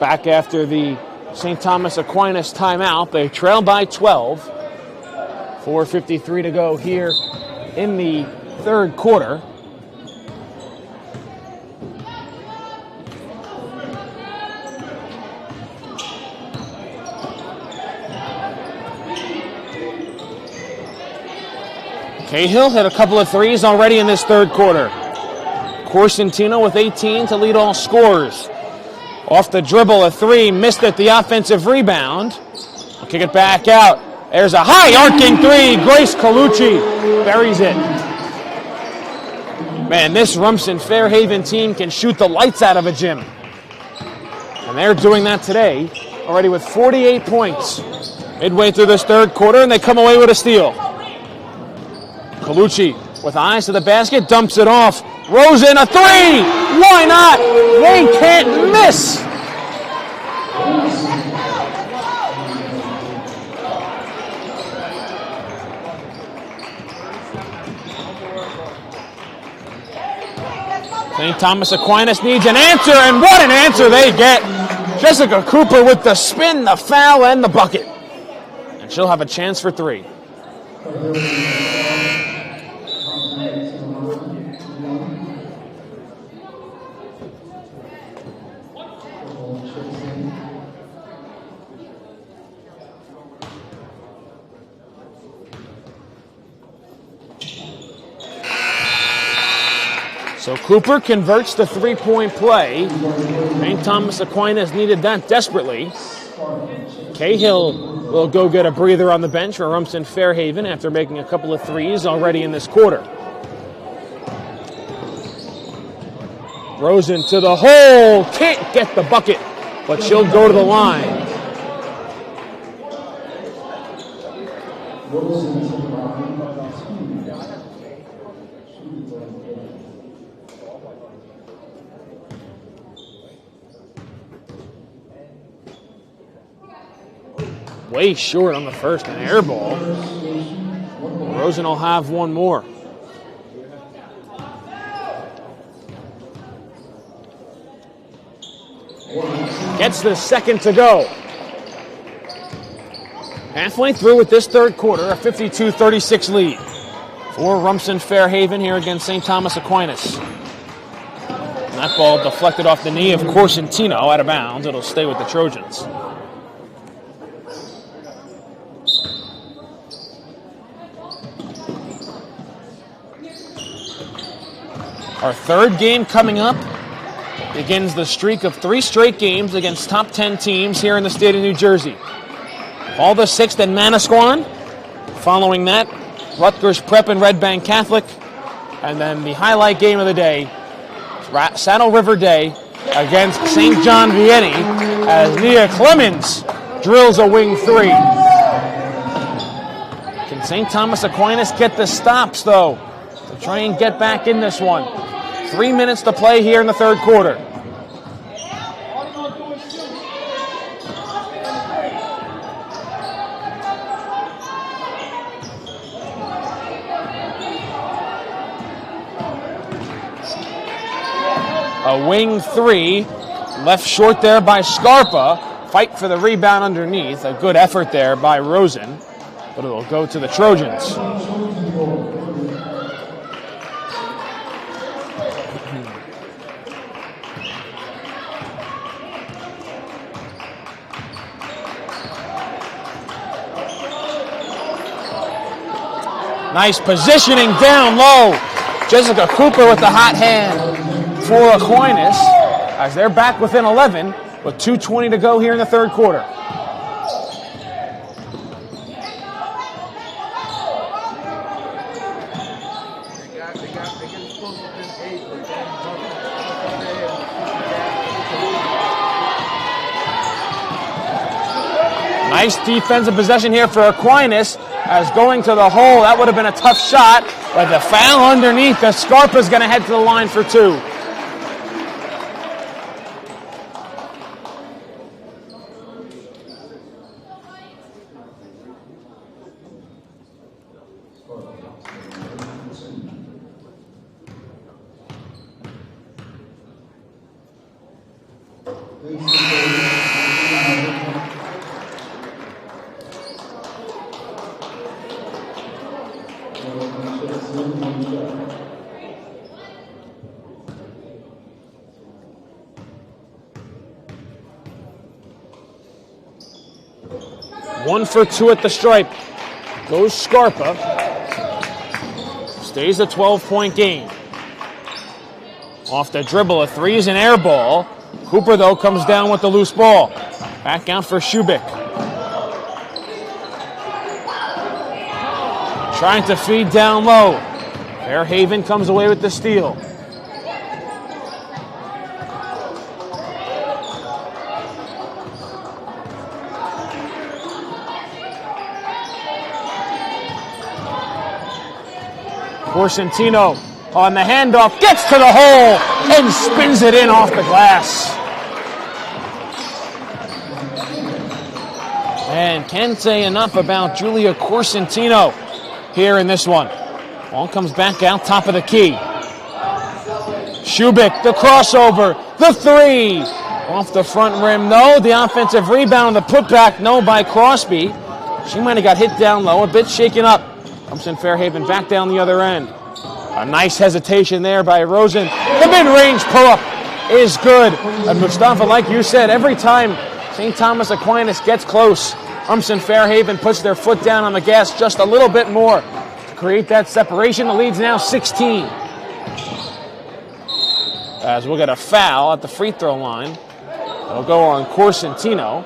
Back after the St. Thomas Aquinas timeout, they trail by 12. 4:53 to go here in the third quarter. Cahill hit a couple of threes already in this third quarter. Corsentino with 18 to lead all scorers. Off the dribble, a three, missed it, the offensive rebound. I'll kick it back out. There's a high arcing three. Grace Colucci buries it. Man, this Rumson Fairhaven team can shoot the lights out of a gym. And they're doing that today, already with 48 points. Midway through this third quarter, and they come away with a steal. Colucci with eyes to the basket, dumps it off. Rosen, a three! Why not? They can't miss! St. Thomas Aquinas needs an answer, and what an answer they get. Jessica Cooper with the spin, the foul, and the bucket. And she'll have a chance for three. So Cooper converts the three-point play. St. Thomas Aquinas needed that desperately. Cahill will go get a breather on the bench for Rumson Fairhaven after making a couple of threes already in this quarter. Rosen to the hole, can't get the bucket, but she'll go to the line. Way short on the first, an air ball. Rosen will have one more. Gets the second to go. Halfway through with this third quarter, a 52-36 lead for Rumson Fairhaven here against St. Thomas Aquinas. And that ball deflected off the knee of Corsentino out of bounds. It'll stay with the Trojans. Our third game coming up begins the streak of 3 straight games against top 10 teams here in the state of New Jersey. All the 6th in Manasquan. Following that, Rutgers Prep and Red Bank Catholic. And then the highlight game of the day, Saddle River Day against St. John Vianney as Nia Clemens drills a wing 3. Can St. Thomas Aquinas get the stops, though, to try and get back in this one? 3 minutes to play here in the third quarter. A wing 3, left short there by Scarpa. Fight for the rebound underneath. A good effort there by Rosen, but it'll go to the Trojans. Nice positioning down low. Jessica Cooper with the hot hand for Aquinas as they're back within 11 with 2:20 to go here in the third quarter. Nice defensive possession here for Aquinas as going to the hole. That would have been a tough shot, but the foul underneath. The Scarpa's going to head to the line for 2. One for 2 at the stripe. Goes Scarpa. Stays a 12-point game. Off the dribble, a 3 is an air ball. Cooper, though, comes down with the loose ball. Back out for Shubik. Trying to feed down low. Fairhaven comes away with the steal. Corsentino on the handoff, gets to the hole and spins it in off the glass. And can't say enough about Julia Corsentino here in this one. Ball comes back out top of the key. Shubik, the crossover, the three. Off the front rim, no. The offensive rebound, the putback, no by Crosby. She might have got hit down low, a bit shaken up. Rumson Fairhaven back down the other end. A nice hesitation there by Rosen. The mid-range pull-up is good. And Mustafa, like you said, every time St. Thomas Aquinas gets close, Rumson Fairhaven puts their foot down on the gas just a little bit more to create that separation. The lead's now 16. As we'll get a foul at the free throw line. It'll go on Corsentino.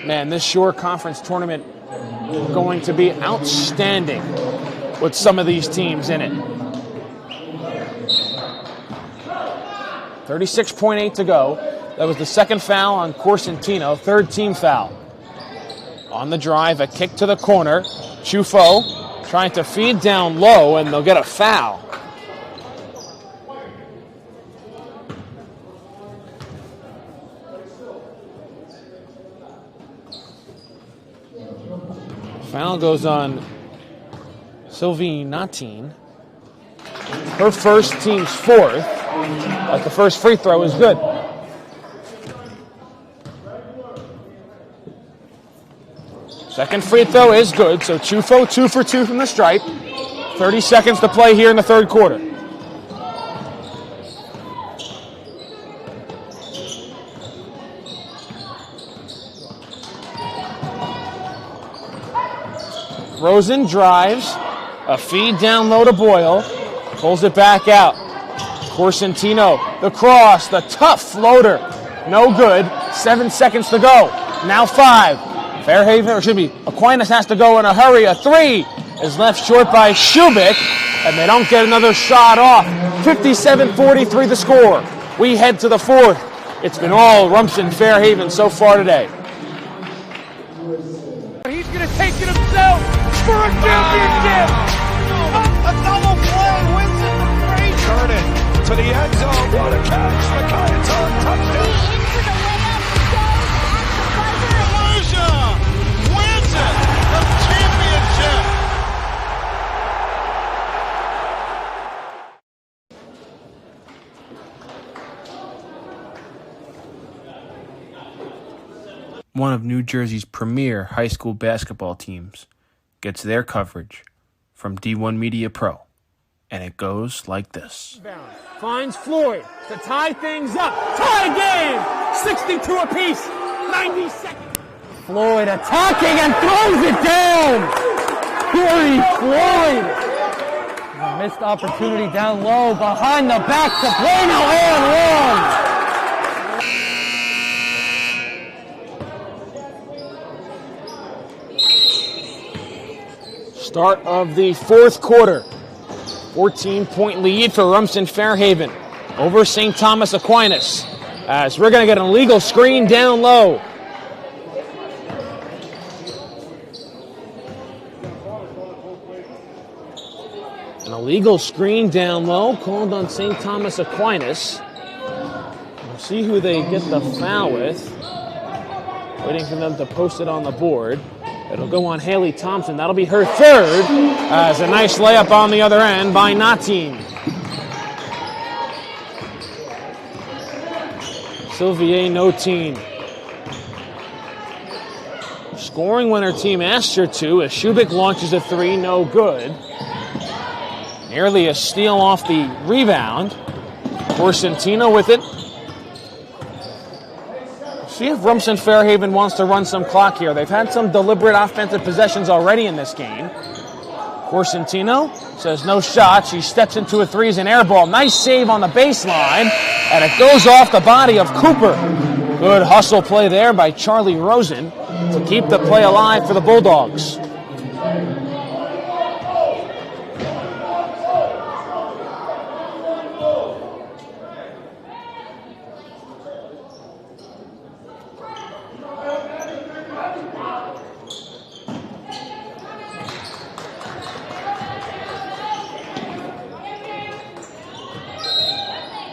Man, this Shore Conference tournament going to be outstanding with some of these teams in it. 36.8 to go. That was the second foul on Corsentino, third team foul. On the drive, a kick to the corner. Chufo trying to feed down low, and they'll get a foul. Foul goes on Sylvie Natin. Her first, team's fourth. But the first free throw is good. Second free throw is good, so Chufo 2 for 2 from the stripe. 30 seconds to play here in the third quarter. Rosen drives, a feed down low to Boyle, pulls it back out. Corsentino, the cross, the tough floater, no good. 7 seconds to go. Now 5. Fairhaven, or should be Aquinas has to go in a hurry. A 3 is left short by Shubik, and they don't get another shot off. 57-43 the score. We head to the fourth. It's been all Rumson Fairhaven so far today. He's going to take it himself for a championship. A double play wins it from Frazier. Turn it to the end zone. What a catch. McKayton, touchdown. Into the layup, goes at the buzzer. Wins it. The championship. One of New Jersey's premier high school basketball teams gets their coverage from D1 Media Pro, and it goes like this. Finds Floyd to tie things up. Tie game! 62 apiece. 90 seconds. Floyd attacking and throws it down. Corey Floyd. A missed opportunity down low behind the back to Bueno and one. Start of the fourth quarter. 14-point lead for Rumson Fairhaven over St. Thomas Aquinas. As we're going to get an illegal screen down low. An illegal screen down low called on St. Thomas Aquinas. We'll see who they get the foul with. Waiting for them to post it on the board. It'll go on Haley Thompson. That'll be her third. As a nice layup on the other end by Natin. Sylvie Natin. Scoring when her team asked her to as Shubik launches a 3, no good. Nearly a steal off the rebound. Corsentino with it. See if Rumson Fairhaven wants to run some clock here. They've had some deliberate offensive possessions already in this game. Corsentino says no shot. She steps into a 3 as an air ball. Nice save on the baseline. And it goes off the body of Cooper. Good hustle play there by Charlie Rosen. to keep the play alive for the Bulldogs.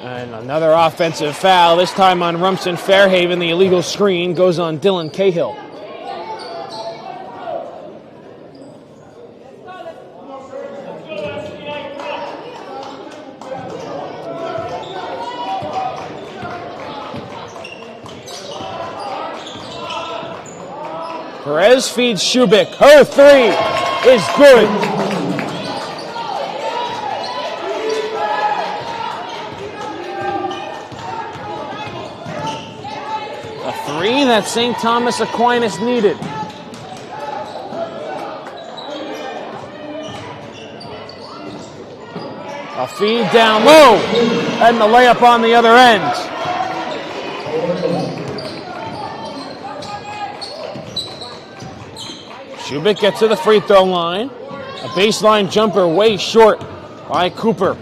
And another offensive foul, this time on Rumson Fairhaven. The illegal screen goes on Dylan Cahill. Perez feeds Shubik. Her three is good. A three that St. Thomas Aquinas needed. A feed down low, and the layup on the other end. Shubik gets to the free throw line. A baseline jumper way short by Cooper.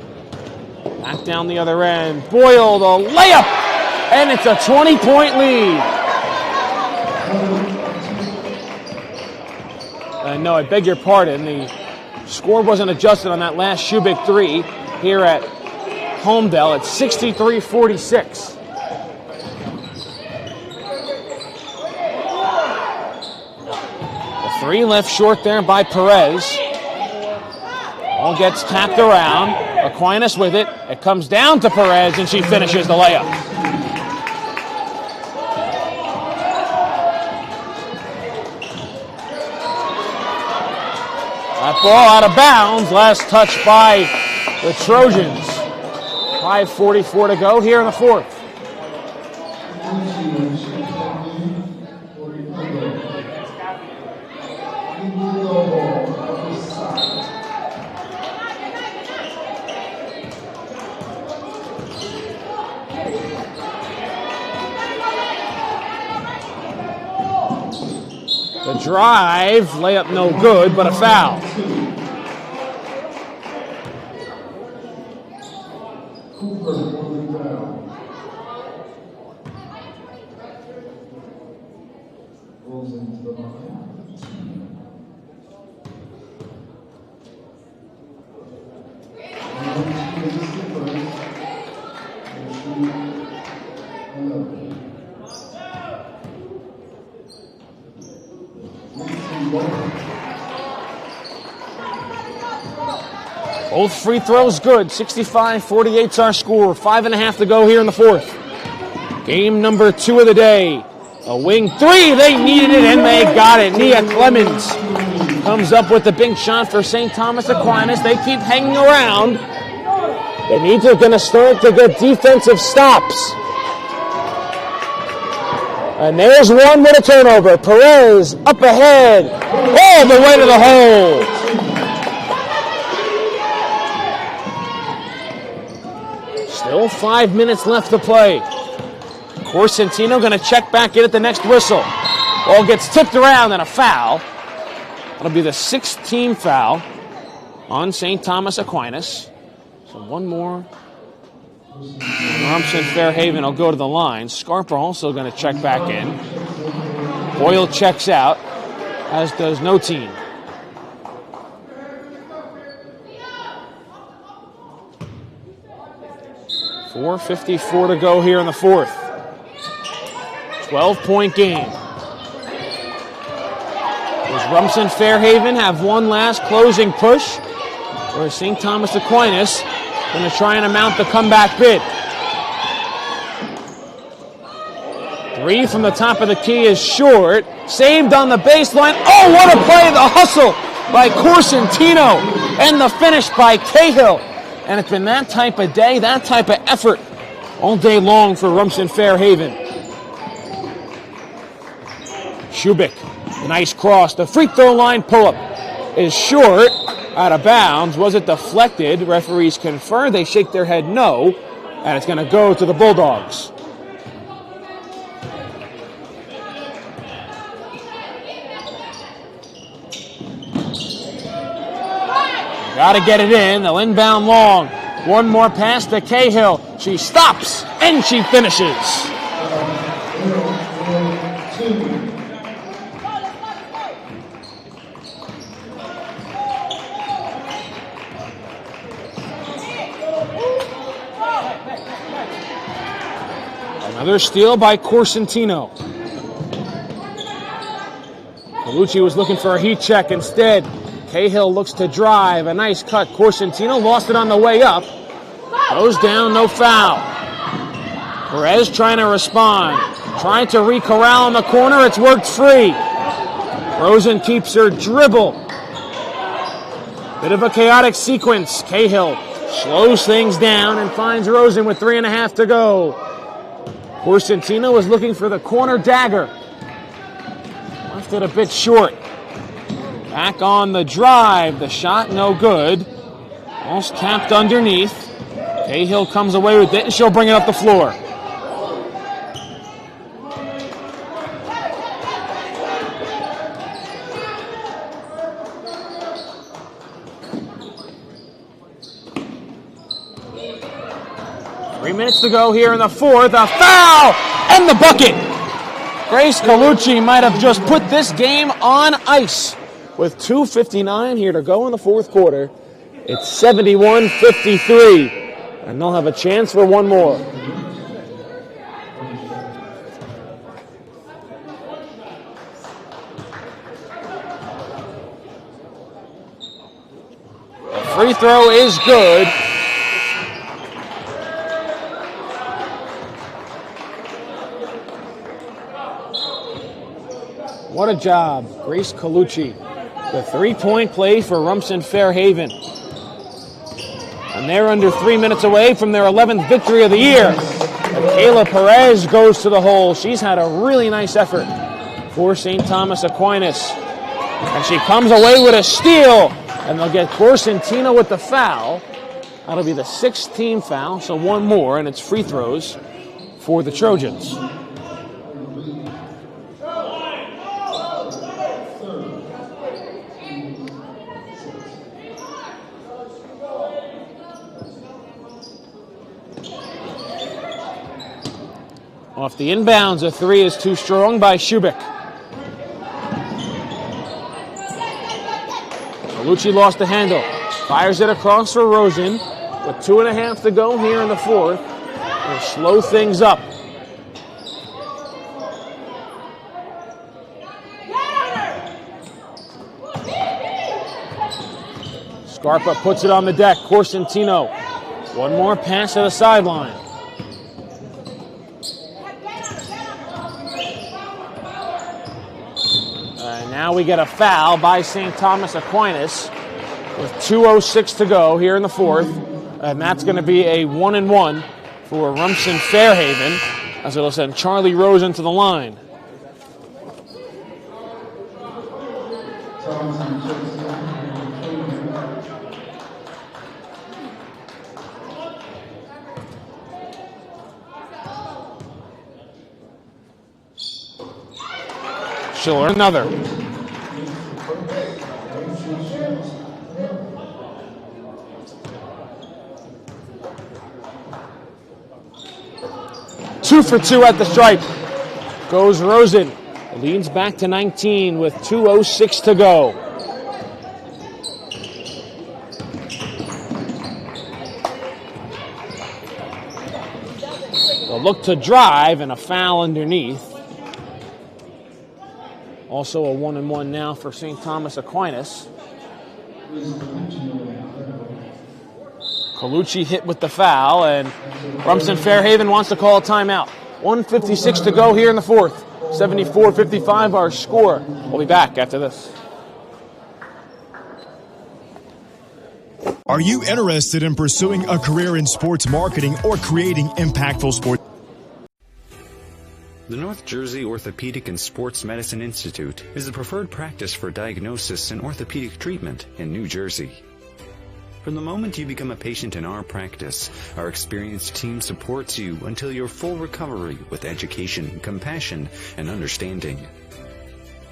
Back down the other end. Boyle, the layup, and it's a 20-point lead. No, I beg your pardon. The score wasn't adjusted on that last Shubik three here at Homedale. It's 63-46. Three left short there by Perez. All gets tapped around. Aquinas with it. It comes down to Perez, and she finishes the layup. That ball out of bounds. Last touch by the Trojans. 5:44 to go here in the fourth. The drive, layup no good, but a foul. Both free throws good. 65-48's our score. 5.5 to go here in the fourth. Game number 2 of the day. A wing three. They needed it, and they got it. Nia Clemens comes up with the big shot for St. Thomas Aquinas. They keep hanging around. They need to going to start to get defensive stops. And there's one with a turnover. Perez up ahead. All the way to the hole. Still 5 minutes left to play. Corsentino going to check back in at the next whistle. Ball gets tipped around and a foul. That'll be the 6th team foul on St. Thomas Aquinas. So one more. Rumson Fairhaven will go to the line. Scarpa also going to check back in. Boyle checks out, as does no team. .54 to go here in the fourth. 12-point game. Does Rumson Fairhaven have one last closing push? Or is St. Thomas Aquinas going to try and mount the comeback bid? Three from the top of the key is short. Saved on the baseline. Oh, what a play! The hustle by Corsentino. And the finish by Cahill. And it's been that type of day, that type of effort all day long for Rumson Fairhaven. Shubik, nice cross. The free throw line pull-up is short, out of bounds. Was it deflected? Referees confer. They shake their head no, and it's going to go to the Bulldogs. Got to get it in. They'll inbound long. One more pass to Cahill. She stops, and she finishes. Another steal by Corsentino. Colucci was looking for a heat check. Instead, Cahill looks to drive. A nice cut. Corsentino lost it on the way up. Goes down, no foul. Perez trying to respond. Trying to re-corral in the corner. It's worked free. Rosen keeps her dribble. Bit of a chaotic sequence. Cahill slows things down and finds Rosen with 3.5 to go. Corsentino was looking for the corner dagger. Left it a bit short. Back on the drive. The shot no good. Almost tapped underneath. Cahill comes away with it, and she'll bring it up the floor. Minutes to go here in the fourth. A foul and the bucket. Grace Colucci might have just put this game on ice with 2:59 here to go in the fourth quarter. It's 71-53, and they'll have a chance for one more. The free throw is good. What a job, Grace Colucci. The three-point play for Rumson Fairhaven. And they're under 3 minutes away from their 11th victory of the year. And Kayla Perez goes to the hole. She's had a really nice effort for St. Thomas Aquinas. And she comes away with a steal. And they'll get Corsentino with the foul. That'll be the 6th team foul, so one more, and it's free throws for the Trojans. Off the inbounds, a three is too strong by Shubik. Colucci lost the handle. Fires it across for Rosen. With 2.5 to go here in the fourth. We'll slow things up. Scarpa puts it on the deck. Corsentino. One more pass to the sideline. Now we get a foul by St. Thomas Aquinas with 2:06 to go here in the fourth. And that's going to be a 1-and-1 for Rumson Fairhaven, as it'll send Charlie Rosen to the line. Schiller, another. Two for two at the stripe. Goes Rosen. Leads back to 19 with 2:06 to go. They'll look to drive and a foul underneath. Also a 1-and-1 now for St. Thomas Aquinas. Colucci hit with the foul, and Rumson Fairhaven wants to call a timeout. 1:56 to go here in the fourth. 74-55 our score. We'll be back after this. Are you interested in pursuing a career in sports marketing or creating impactful sports? The North Jersey Orthopedic and Sports Medicine Institute is the preferred practice for diagnosis and orthopedic treatment in New Jersey. From the moment you become a patient in our practice, our experienced team supports you until your full recovery with education, compassion, and understanding.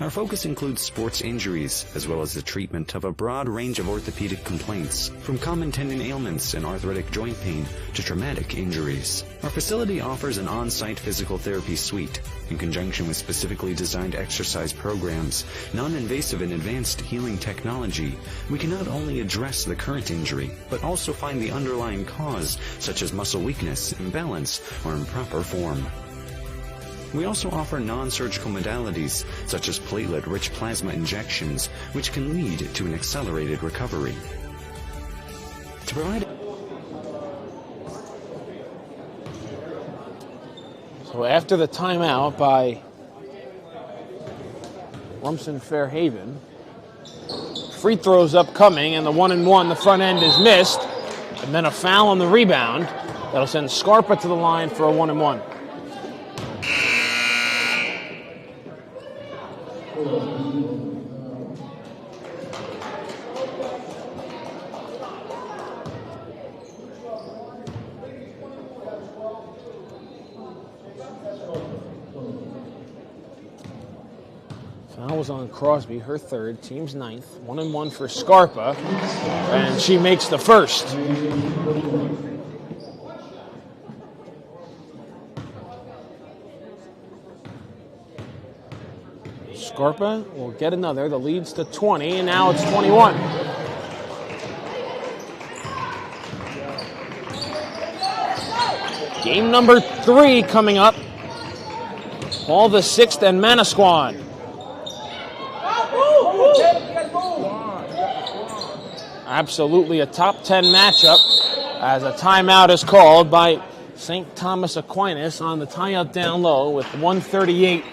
Our focus includes sports injuries, as well as the treatment of a broad range of orthopedic complaints, from common tendon ailments and arthritic joint pain to traumatic injuries. Our facility offers an on-site physical therapy suite. In conjunction with specifically designed exercise programs, non-invasive and advanced healing technology, we can not only address the current injury, but also find the underlying cause, such as muscle weakness, imbalance, or improper form. We also offer non-surgical modalities, such as platelet-rich plasma injections, which can lead to an accelerated recovery. To provide... So after the timeout by Rumson Fairhaven, free throws upcoming, and the 1-and-1, the front end is missed, and then a foul on the rebound. That'll send Scarpa to the line for a 1-and-1. Foul was on Crosby, her third, team's ninth. 1-and-1 for Scarpa, and she makes the first. Scarpa will get another. The lead's to 20, and now it's 21. Game number 3 coming up. Paul VI and Manasquan. Absolutely a top 10 matchup as a timeout is called by St. Thomas Aquinas on the tie-up down low with 1:38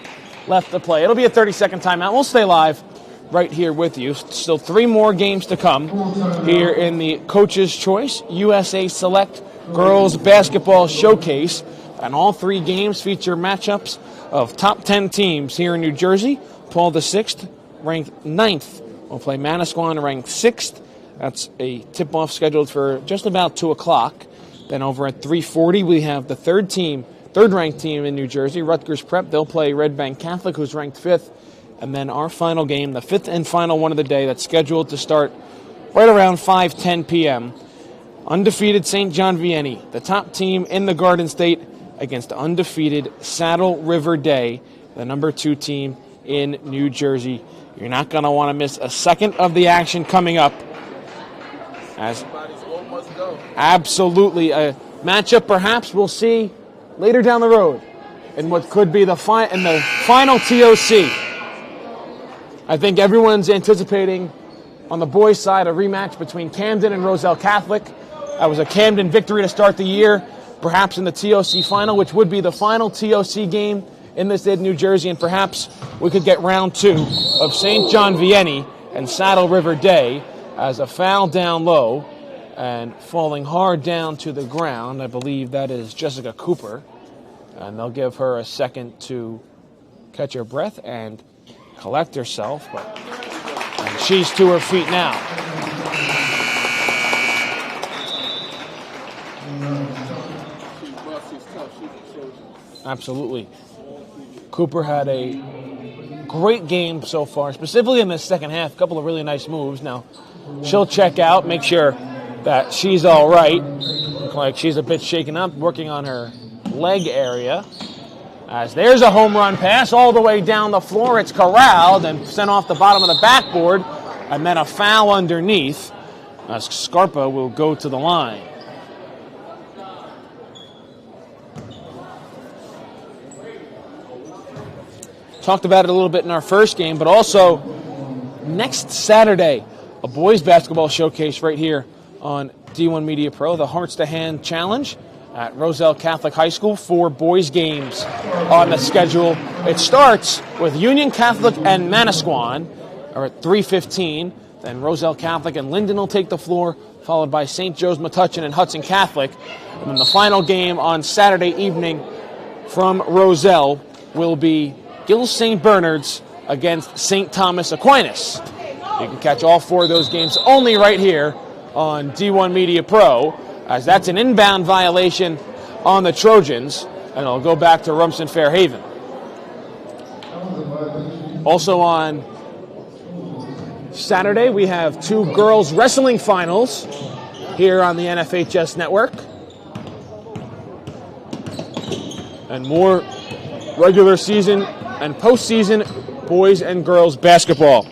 left to play. It'll be a 30-second timeout. We'll stay live right here with you. Still 3 more games to come here in the Coach's Choice USA Select Girls Basketball Showcase. And all 3 games feature matchups of top 10 teams here in New Jersey. Paul VI, ranked 9th, will play Manasquan, ranked 6th. That's a tip-off scheduled for just about 2 o'clock. Then over at 3:40, we have the third-ranked team in New Jersey, Rutgers Prep. They'll play Red Bank Catholic, who's ranked 5th. And then our final game, the 5th and final one of the day, that's scheduled to start right around 5:10 p.m. Undefeated St. John Vianney, the top team in the Garden State, against undefeated Saddle River Day, the number 2 team in New Jersey. You're not going to want to miss a second of the action coming up. As absolutely a matchup perhaps we'll see later down the road in what could be the final TOC. I think everyone's anticipating on the boys' side a rematch between Camden and Roselle Catholic. That was a Camden victory to start the year, perhaps in the TOC final, which would be the final TOC game in the state of New Jersey, and perhaps we could get round 2 of St. John Vianney and Saddle River Day as a foul down low and falling hard down to the ground. I believe that is Jessica Cooper, and they'll give her a second to catch her breath and collect herself, and she's to her feet now. Absolutely. Cooper had a great game so far, specifically in the second half. A couple of really nice moves. Now, she'll check out, make sure that she's all right. Looks like she's a bit shaken up, working on her leg area. As there's a home run pass all the way down the floor. It's corralled and sent off the bottom of the backboard. And then a foul underneath as Scarpa will go to the line. Talked about it a little bit in our first game, but also next Saturday, a boys basketball showcase right here on D1 Media Pro, the Hearts to Hand Challenge at Roselle Catholic High School. 4 boys games on the schedule. It starts with Union Catholic and Manasquan at 3:15. Then Roselle Catholic and Linden will take the floor, followed by St. Joe's Metuchen and Hudson Catholic. And then the final game on Saturday evening from Roselle will be Gills St. Bernard's against St. Thomas Aquinas. You can catch all 4 of those games only right here on D1 Media Pro, as that's an inbound violation on the Trojans, and it'll go back to Rumson Fairhaven. Also on Saturday, we have 2 girls wrestling finals here on the NFHS network. And more regular season and postseason boys and girls basketball.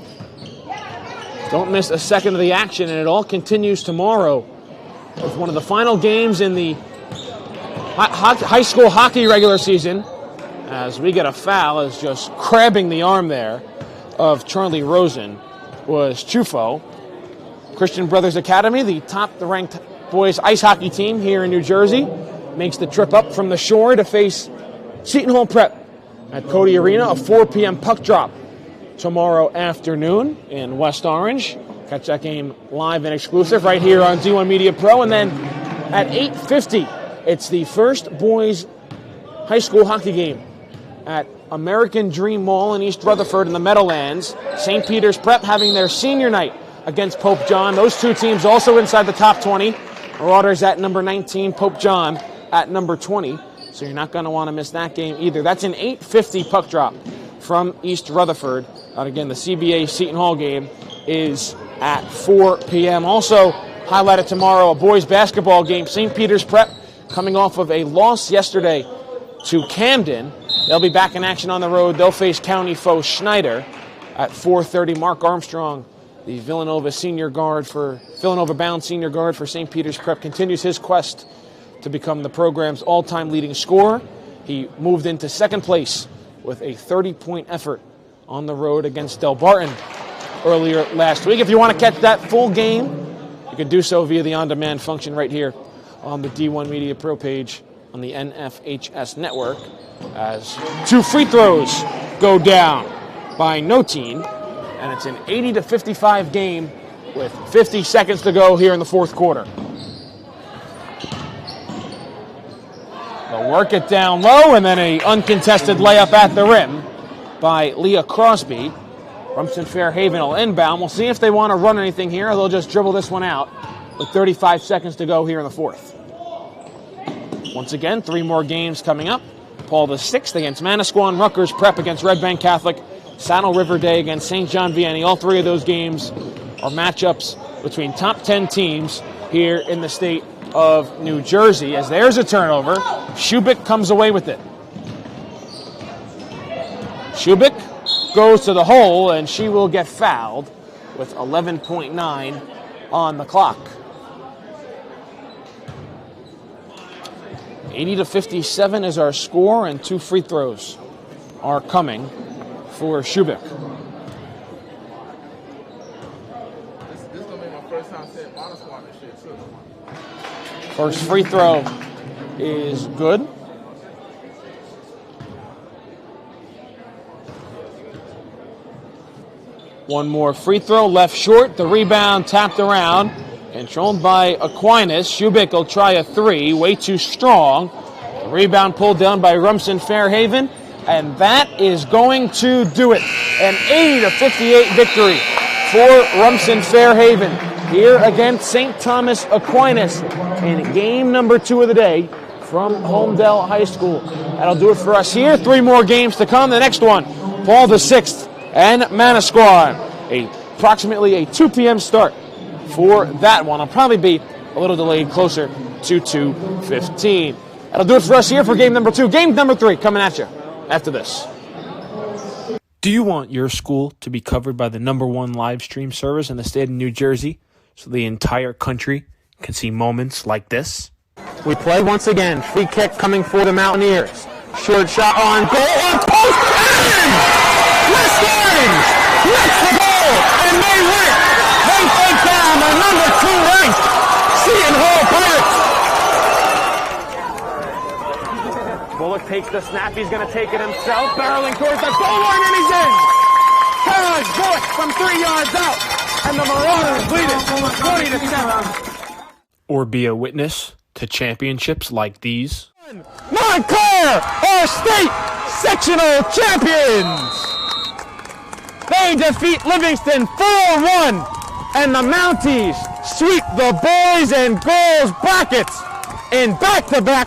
Don't miss a second of the action, and it all continues tomorrow with one of the final games in the high school hockey regular season, as we get a foul as just crabbing the arm there of Charlie Rosen was Chufo. Christian Brothers Academy, the top-ranked boys ice hockey team here in New Jersey, makes the trip up from the shore to face Seton Hall Prep at Cody Arena, a 4 p.m. puck drop tomorrow afternoon in West Orange. Catch that game live and exclusive right here on D1 Media Pro. And then at 8:50, it's the first boys high school hockey game at American Dream Mall in East Rutherford in the Meadowlands. St. Peter's Prep having their senior night against Pope John. Those 2 teams also inside the top 20. Marauders at number 19, Pope John at number 20. So you're not going to want to miss that game either. That's an 8:50 puck drop from East Rutherford. And again, the CBA Seton Hall game is at 4 p.m. Also highlighted tomorrow, a boys basketball game. St. Peter's Prep coming off of a loss yesterday to Camden. They'll be back in action on the road. They'll face county foe Schneider at 4:30. Mark Armstrong, the Villanova bound senior guard for St. Peter's Prep, continues his quest to become the program's all-time leading scorer. He moved into second place with a 30-point effort on the road against Del Barton earlier last week. If you want to catch that full game, you can do so via the on-demand function right here on the D1 Media Pro page on the NFHS network, as 2 free throws go down by no team, and it's an 80-55 game with 50 seconds to go here in the fourth quarter. They'll work it down low, and then an uncontested layup at the rim by Leah Crosby. Rumson Fairhaven will inbound. We'll see if they want to run anything here, or they'll just dribble this one out with 35 seconds to go here in the fourth. Once again, 3 more games coming up. Paul VI against Manasquan, Rutgers Prep against Red Bank Catholic, Saddle River Day against St. John Vianney. All 3 of those games are matchups between top 10 teams here in the state of New Jersey. As there's a turnover, Shubik comes away with it. Shubik goes to the hole, and she will get fouled with 11.9 on the clock. 80-57 is our score, and 2 free throws are coming for Shubik. This is going to be my first time saying Manasquan and shit, too. First free throw is good. One more free throw, left short. The rebound tapped around. Controlled by Aquinas. Shubik will try a 3, way too strong. The rebound pulled down by Rumson Fairhaven, and that is going to do it. An 80-58 victory for Rumson Fairhaven here against St. Thomas Aquinas in game number 2 of the day from Holmdel High School. That'll do it for us here. 3 more games to come. The next one, Paul VI and Manasquan. Approximately a 2 p.m. start for that one. I'll probably be a little delayed, closer to 2:15. That'll do it for us here for game number 2. Game number 3 coming at you after this. Do you want your school to be covered by the #1 live stream service in the state of New Jersey so the entire country can see moments like this? We play once again. Free kick coming for the Mountaineers. Short shot on goal. On post. And West Orange lets the goal, and they win. They take down the number 2 ranked Seton Hall Pirates. Bullock takes the snap. He's going to take it himself. Barreling towards the goal line, and he's in. Charles Bullock from 3 yards out, and the Marauders lead it 20-7. Or be a witness to championships like these. Montclair are state sectional champions. They defeat Livingston 4-1, and the Mounties sweep the boys and girls brackets in back-to-back